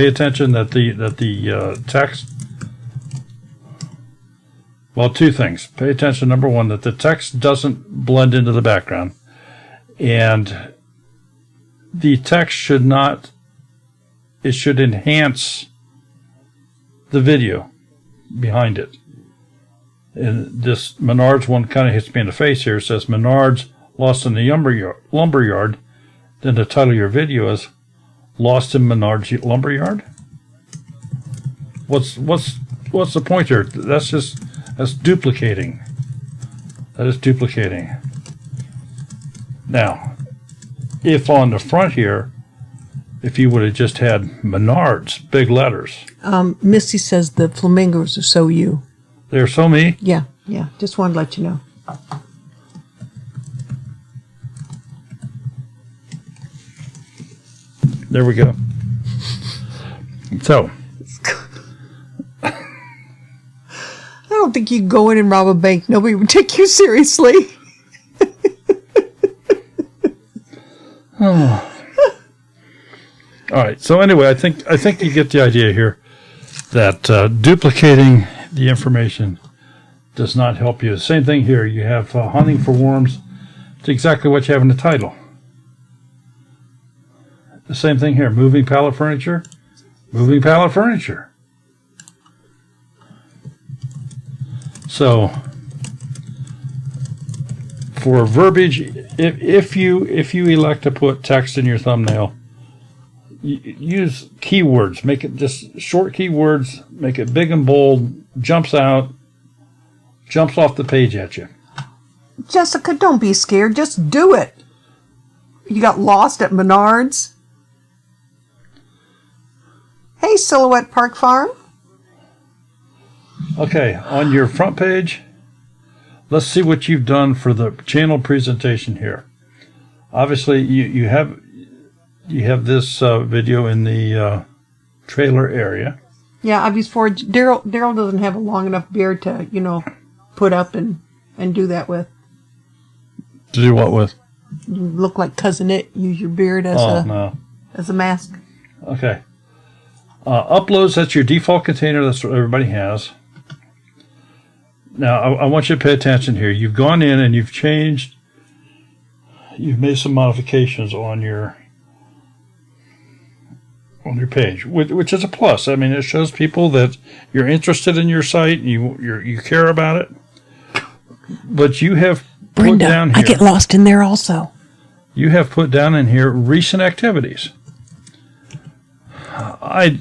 attention that the text. Well, two things. Pay attention, number one, that the text doesn't blend into the background. And the text should not, it should enhance the video behind it. And this Menards one kind of hits me in the face here. It says Menards lost in the lumber yard. Then the title of your video is Lost in Menards Lumber Yard. What's the point here? That's duplicating. That is duplicating. Now, if on the front here if you would have just had Menards, big letters. Misty says the flamingos are so you. They're so me. Yeah. Just wanted to let you know. There we go. So, I don't think you could go in and rob a bank. Nobody would take you seriously. oh. All right. So anyway, I think you get the idea here that duplicating the information does not help you. Same thing here. You have hunting for worms. It's exactly what you have in the title. The same thing here. Moving pallet furniture. Moving pallet furniture. So for verbiage, if you elect to put text in your thumbnail, use keywords. Make it just short keywords. Make it big and bold. Jumps out. Jumps off the page at you. Jessica, don't be scared. Just do it. You got lost at Menards. Hey, Silhouette Park Farm. Okay, on your front page, let's see what you've done for the channel presentation here. Obviously, you have this video in the trailer area. Yeah, I've used forage. Daryl doesn't have a long enough beard to, put up and do that with. To do what with? You look like Cousin It. Use your beard as a mask. Okay. Uploads, that's your default container. That's what everybody has. Now, I want you to pay attention here. You've gone in and you've made some modifications on your page, which is a plus. I mean, it shows people that you're interested in your site, and you care about it. But you have put down here. I get lost in there also. You have put down in here recent activities. I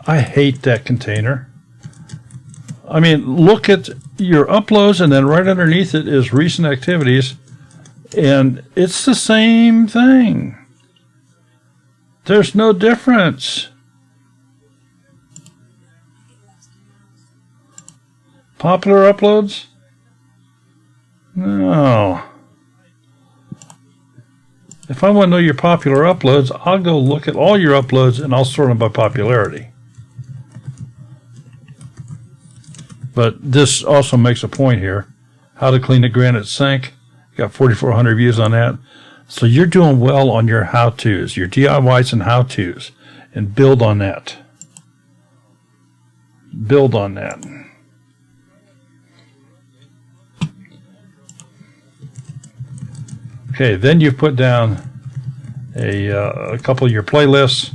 hate that container. I mean, look at your uploads, and then right underneath it is recent activities, and it's the same thing. There's no difference. Popular uploads? No. If I want to know your popular uploads, I'll go look at all your uploads and I'll sort them by popularity. But this also makes a point here. How to clean a granite sink. Got 4,400 views on that. So you're doing well on your how-tos, your DIYs and how-tos, and build on that. Build on that. Okay, then you've put down a couple of your playlists,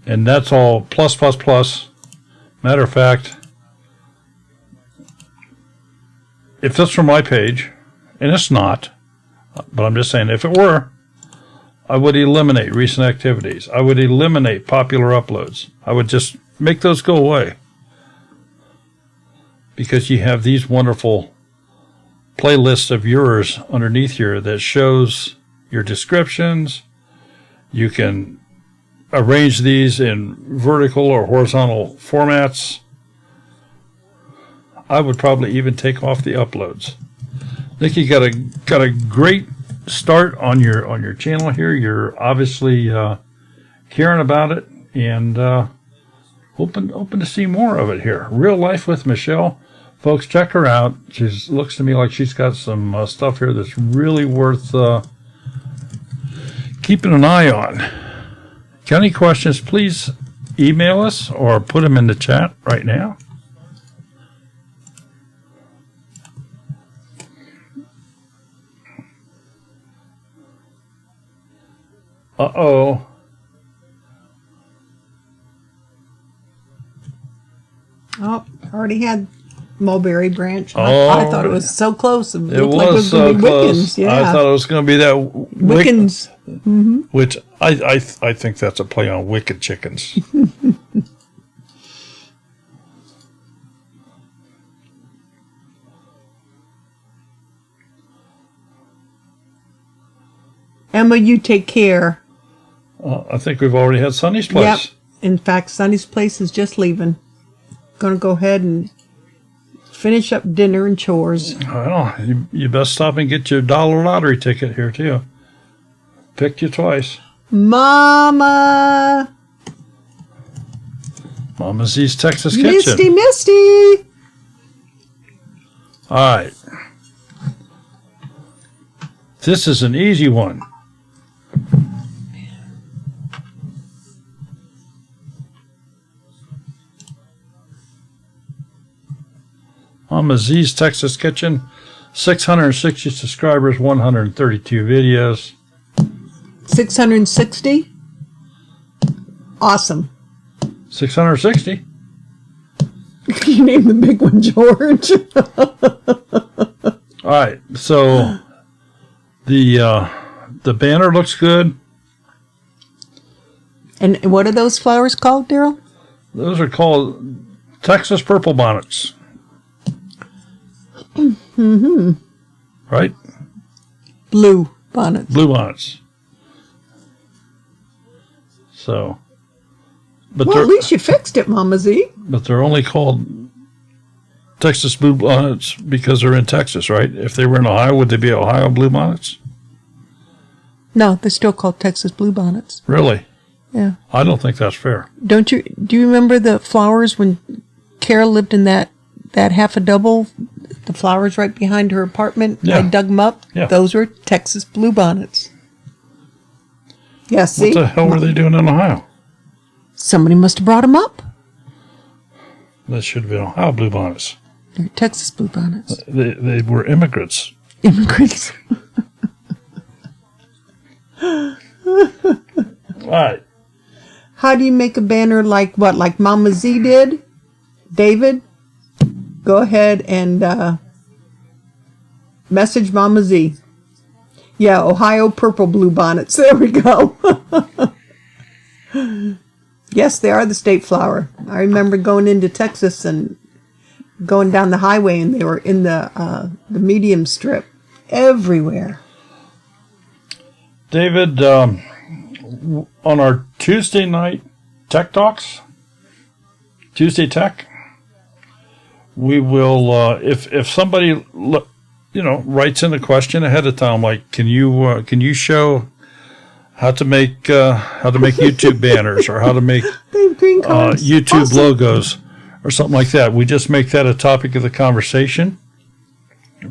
and that's all plus, plus, plus. Matter of fact, if that's from my page, and it's not, but I'm just saying, if it were, I would eliminate recent activities. I would eliminate popular uploads. I would just make those go away. Because you have these wonderful playlists of yours underneath here that shows your descriptions. You can arrange these in vertical or horizontal formats. I would probably even take off the uploads. I think you got a great start on your channel here. You're obviously caring about it, and hoping to see more of it here. Real Life with Michelle. Folks, check her out. She looks to me like she's got some stuff here that's really worth keeping an eye on. Got any questions, please email us or put them in the chat right now. Uh-oh. Oh, already had mulberry branch. Oh, I thought it was so close. It it looked like it was so going to be close. Wiccans. Yeah. I thought it was going to be that Wiccans. Mm-hmm. which I think that's a play on Wicked Chickens. Emma, you take care. I think we've already had Sonny's place. Yep. In fact, Sonny's place is just leaving. Going to go ahead and finish up dinner and chores. Well, you best stop and get your dollar lottery ticket here, too. Picked you twice. Mama Z's Texas Kitchen. Misty. All right. This is an easy one. Mama Z's Texas Kitchen, 660 subscribers, 132 videos. 660? Awesome. 660? You named the big one, George. All right, so the banner looks good. And what are those flowers called, Daryl? Those are called Texas purple bonnets. Mm-hmm. Right? Blue bonnets. Blue bonnets. So, but well, at least you fixed it, Mama Z. But they're only called Texas blue bonnets because they're in Texas, right? If they were in Ohio, would they be Ohio blue bonnets? No, they're still called Texas blue bonnets. Really? Yeah. I don't think that's fair. Do you remember the flowers when Carol lived in that half a double? The flowers right behind her apartment? Yeah. I dug them up. Yeah. Those were Texas blue bonnets. Yeah, see? What the hell were they doing in Ohio? Somebody must have brought them up. That should have been Ohio blue bonnets. They're Texas blue bonnets. They were immigrants. Immigrants. All right. How do you make a banner like what? Like Mama Z did? David? Go ahead and message Mama Z. Yeah, Ohio purple blue bonnets. There we go. Yes, they are the state flower. I remember going into Texas and going down the highway, and they were in the medium strip everywhere. David, on our Tuesday night Tech Talks, Tuesday Tech, we will, if somebody, writes in a question ahead of time, like, can you show how to make YouTube banners or how to make YouTube awesome. logos or something like that. We just make that a topic of the conversation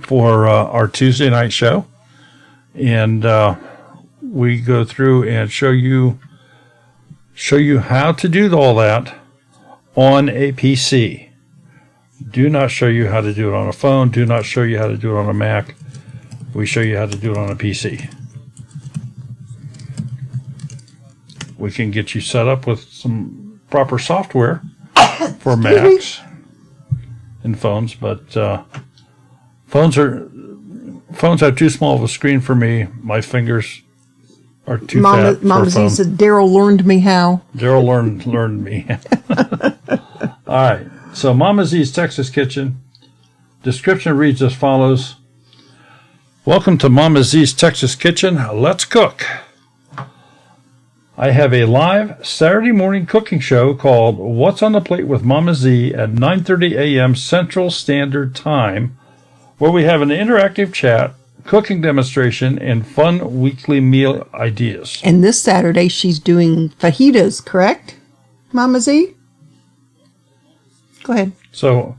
for our Tuesday night show, and we go through and show you how to do all that on a PC. Do not show you how to do it on a phone. Do not show you how to do it on a Mac. We show you how to do it on a PC. We can get you set up with some proper software for Macs and phones, but phones have too small of a screen for me. My fingers are too fat for a Mama Z phone. said, Daryl learned me how. Daryl learned me. All right. So Mama Z's Texas Kitchen. Description reads as follows. Welcome to Mama Z's Texas Kitchen. Let's cook. I have a live Saturday morning cooking show called What's on the Plate with Mama Z at 9:30 a.m. Central Standard Time, where we have an interactive chat, cooking demonstration, and fun weekly meal ideas. And this Saturday, she's doing fajitas, correct, Mama Z? Go ahead. So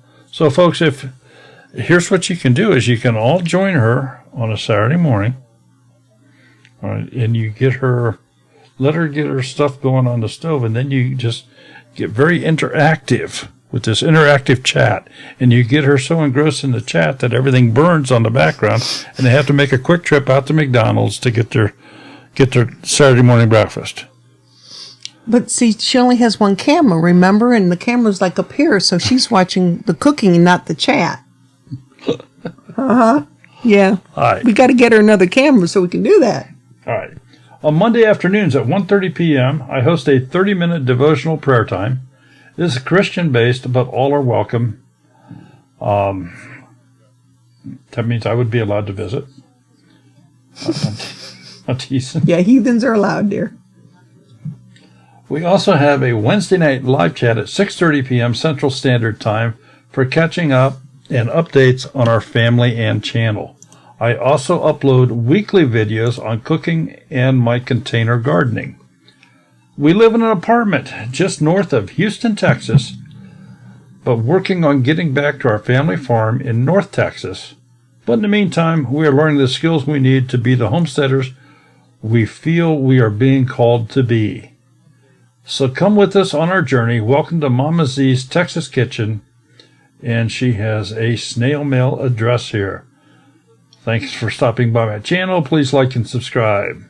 folks, here's what you can do is you can all join her on a Saturday morning, all right, and you let her get her stuff going on the stove, and then you just get very interactive with this interactive chat, and you get her so engrossed in the chat that everything burns on the background, and they have to make a quick trip out to McDonald's to get their Saturday morning breakfast. But see, she only has one camera, remember? And the camera's like up here, so she's watching the cooking and not the chat. Yeah. All right. We got to get her another camera so we can do that. All right. On Monday afternoons at 1:30 p.m., I host a 30-minute devotional prayer time. This is Christian-based, but all are welcome. That means I would be allowed to visit. I'm teasing. Yeah, heathens are allowed, dear. We also have a Wednesday night live chat at 6:30 p.m. Central Standard Time for catching up and updates on our family and channel. I also upload weekly videos on cooking and my container gardening. We live in an apartment just north of Houston, Texas, but working on getting back to our family farm in North Texas. But in the meantime, we are learning the skills we need to be the homesteaders we feel we are being called to be. So come with us on our journey. Welcome to Mama Z's Texas Kitchen, and she has a snail mail address here. Thanks for stopping by my channel. Please like and subscribe.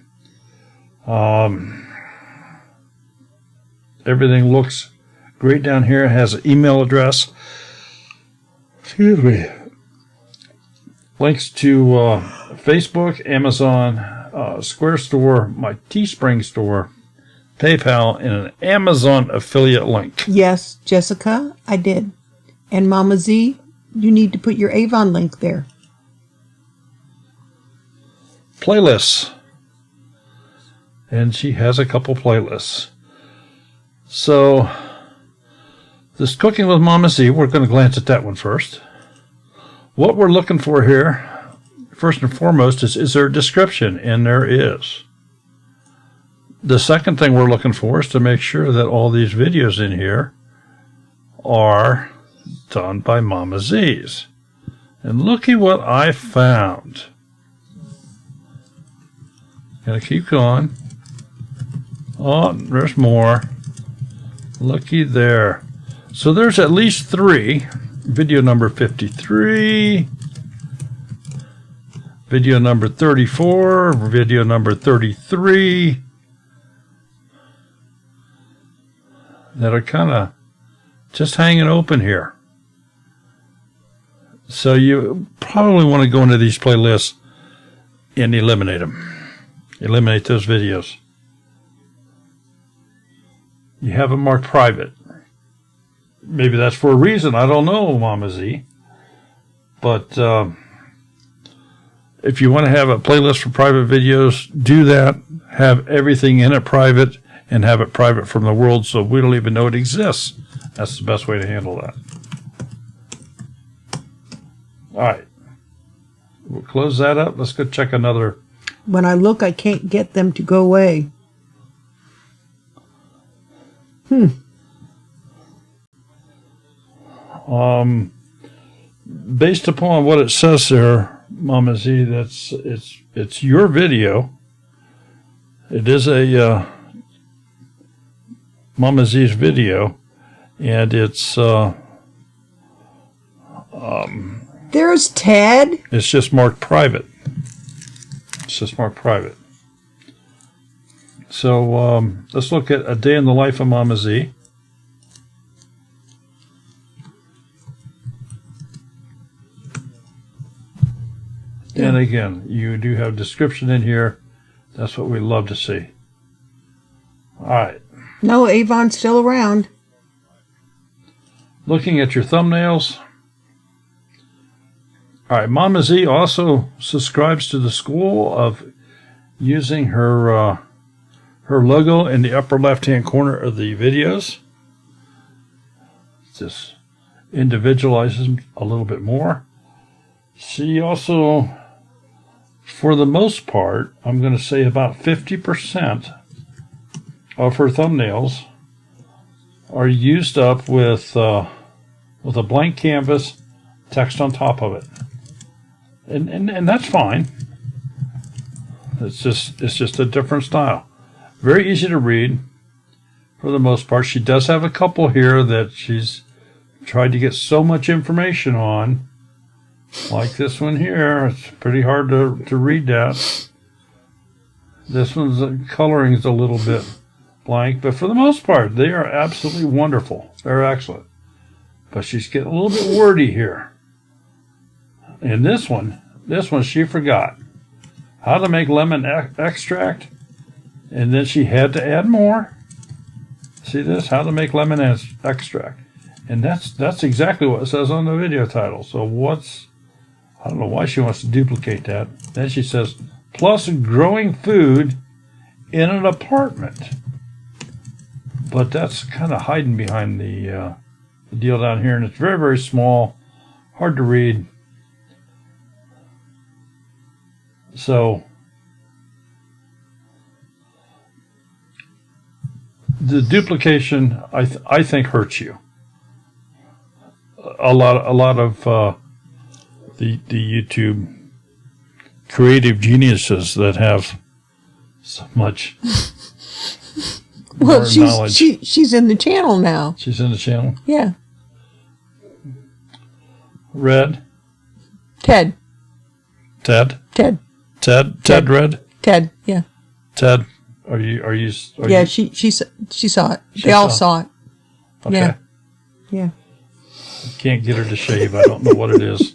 Everything looks great down here. It has an email address. Excuse me. Links to Facebook, Amazon, Square Store, my Teespring store, PayPal, and an Amazon affiliate link. Yes, Jessica, I did. And Mama Z, you need to put your Avon link there. Playlists. And she has a couple playlists. So, this Cooking with Mama Z, we're going to glance at that one first. What we're looking for here, first and foremost, is there a description? And there is. The second thing we're looking for is to make sure that all these videos in here are done by Mama Z's. And looky what I found. Gotta keep going. Oh, there's more. Looky there. So there's at least 3. Video number 53. Video number 34. Video number 33. That are kind of just hanging open here. So you probably want to go into these playlists and eliminate them. Eliminate those videos. You have them marked private. Maybe that's for a reason. I don't know, Mama Z. But if you want to have a playlist for private videos, do that. Have everything in it private and have it private from the world so we don't even know it exists. That's the best way to handle that. All right. We'll close that up. Let's go check another. When I look, I can't get them to go away. Based upon what it says there, Mama Z, it's your video. It is a Mama Z's video, and it's There's Ted. it's just marked private. It's just marked private. So let's look at a day in the life of Mama Z. And again, you do have description in here. That's what we love to see. All right. No, Avon's still around. Looking at your thumbnails. All right. Mama Z also subscribes to the school of using her her logo in the upper left-hand corner of the videos. Just individualizes them a little bit more. She also, for the most part, I'm going to say about 50% of her thumbnails are used up with a blank canvas, text on top of it, and that's fine. It's just a different style. Very easy to read, for the most part. She does have a couple here that she's tried to get so much information on. Like this one here, it's pretty hard to read that. This one's coloring is a little bit blank, but for the most part, they are absolutely wonderful. They're excellent. But she's getting a little bit wordy here. And this one she forgot how to make lemon extract, and then she had to add more. See this? How to make lemon extract. And that's exactly what it says on the video title. So I don't know why she wants to duplicate that. Then she says, plus growing food in an apartment. But that's kind of hiding behind the deal down here, and it's very, very small, hard to read. So the duplication, I think, hurts you. A lot of the YouTube creative geniuses that have so much Well, more knowledge. she's in the channel now. She's in the channel. Yeah. Red. Ted. Ted. Ted. Red. Ted. Yeah. Ted. Are you? Yeah. She saw it. They all saw it. Okay. Yeah. Yeah. Can't get her to shave. I don't know what it is.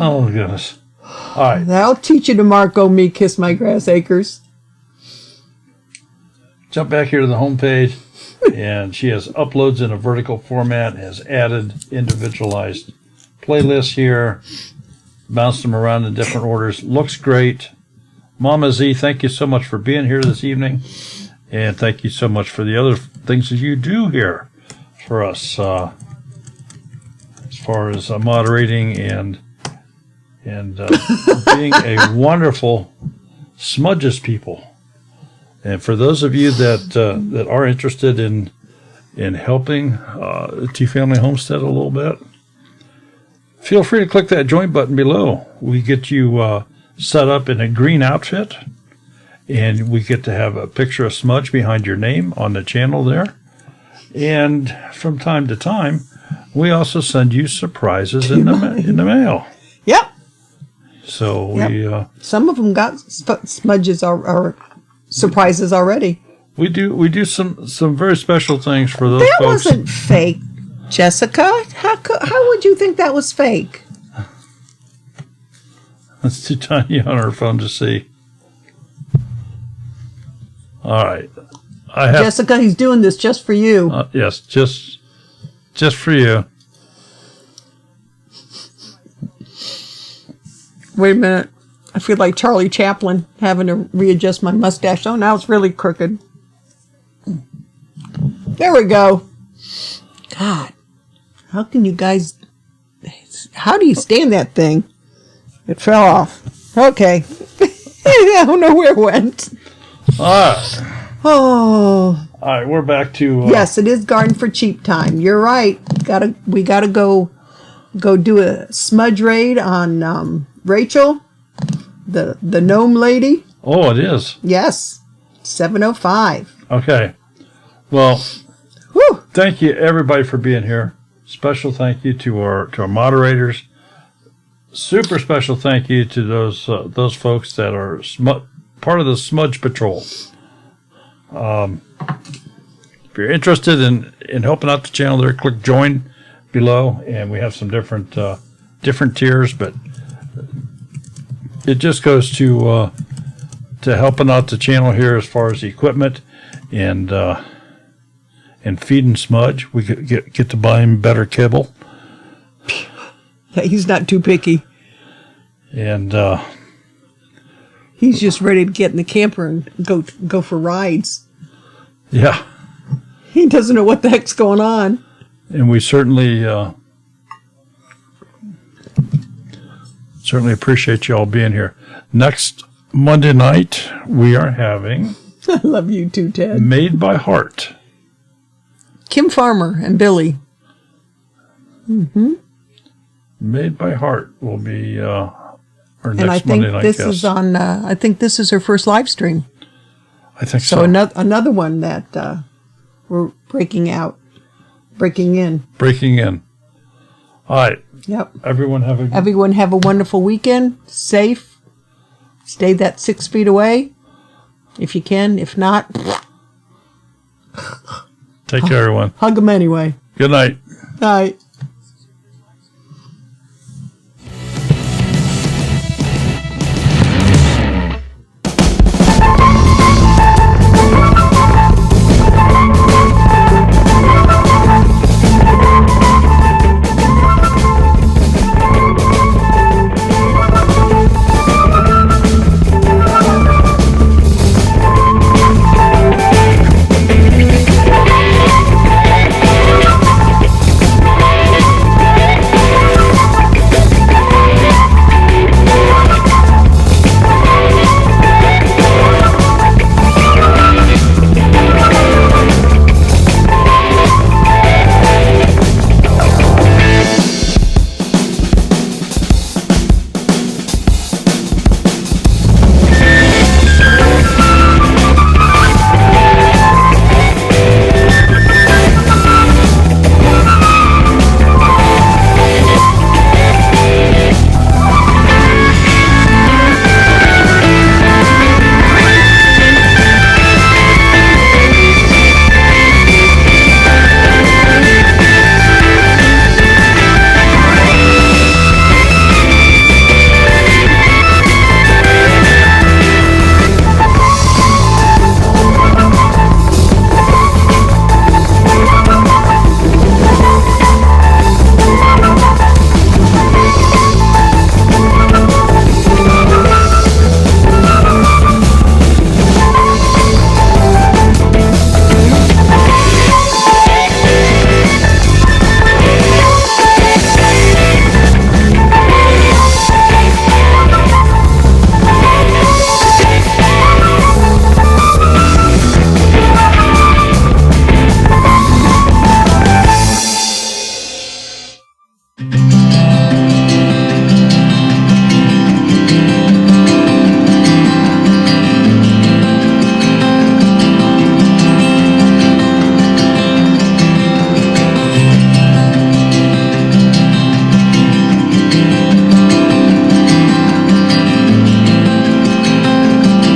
Oh, goodness. All right. I'll teach you to Marco me kiss my grass acres. Jump back here to the home page, and she has uploads in a vertical format, has added individualized playlists here, bounced them around in different orders. Looks great. Mama Z, thank you so much for being here this evening, and thank you so much for the other things that you do here for us, as far as moderating and being a wonderful Smudges people. And for those of you that are interested in helping the T-Family Homestead a little bit, feel free to click that join button below. We get you set up in a green outfit, and we get to have a picture of Smudge behind your name on the channel there. And from time to time, we also send you surprises in the mail. Yep. So we some of them got smudges or surprises already. we do some very special things for those That folks. wasn't fake, Jessica. How would you think that was fake? It's too tiny on our phone to see. All right, I have Jessica, he's doing this just for you. yes, just for you. Wait a minute. I feel like Charlie Chaplin having to readjust my mustache. Oh, now it's really crooked. There we go. God, how can you guys... How do you stand that thing? It fell off. Okay. I don't know where it went. All right, Oh, all right, we're back to yes, it is Garden for Cheap time. You're right. We gotta go do a smudge raid on Rachel, the gnome lady. Oh, it is. Yes, 7:05. Okay. Well, Whew. thank you everybody for being here. Special thank you to our moderators. Super special thank you to those folks that are part of the Smudge Patrol. If you're interested in helping out the channel there, click join below, and we have some different tiers, but it just goes to helping out the channel here as far as equipment and feeding Smudge. We get to buy him better kibble. Yeah, he's not too picky. And He's just ready to get in the camper and go for rides. yeah, He doesn't know what the heck's going on. and we certainly appreciate you all being here. Next Monday night, we are having I love you too, Ted. Made by Heart. Kim Farmer and Billy. Made by Heart will be our And I next think Monday night this guest. is on. I think this is her first live stream. I think So so. another one that we're breaking in. Breaking in. All right. Yep. Everyone have a Everyone have a wonderful weekend. Safe. Stay that 6 feet away, if you can. If not, take care, everyone. hug them anyway. Good night. Bye.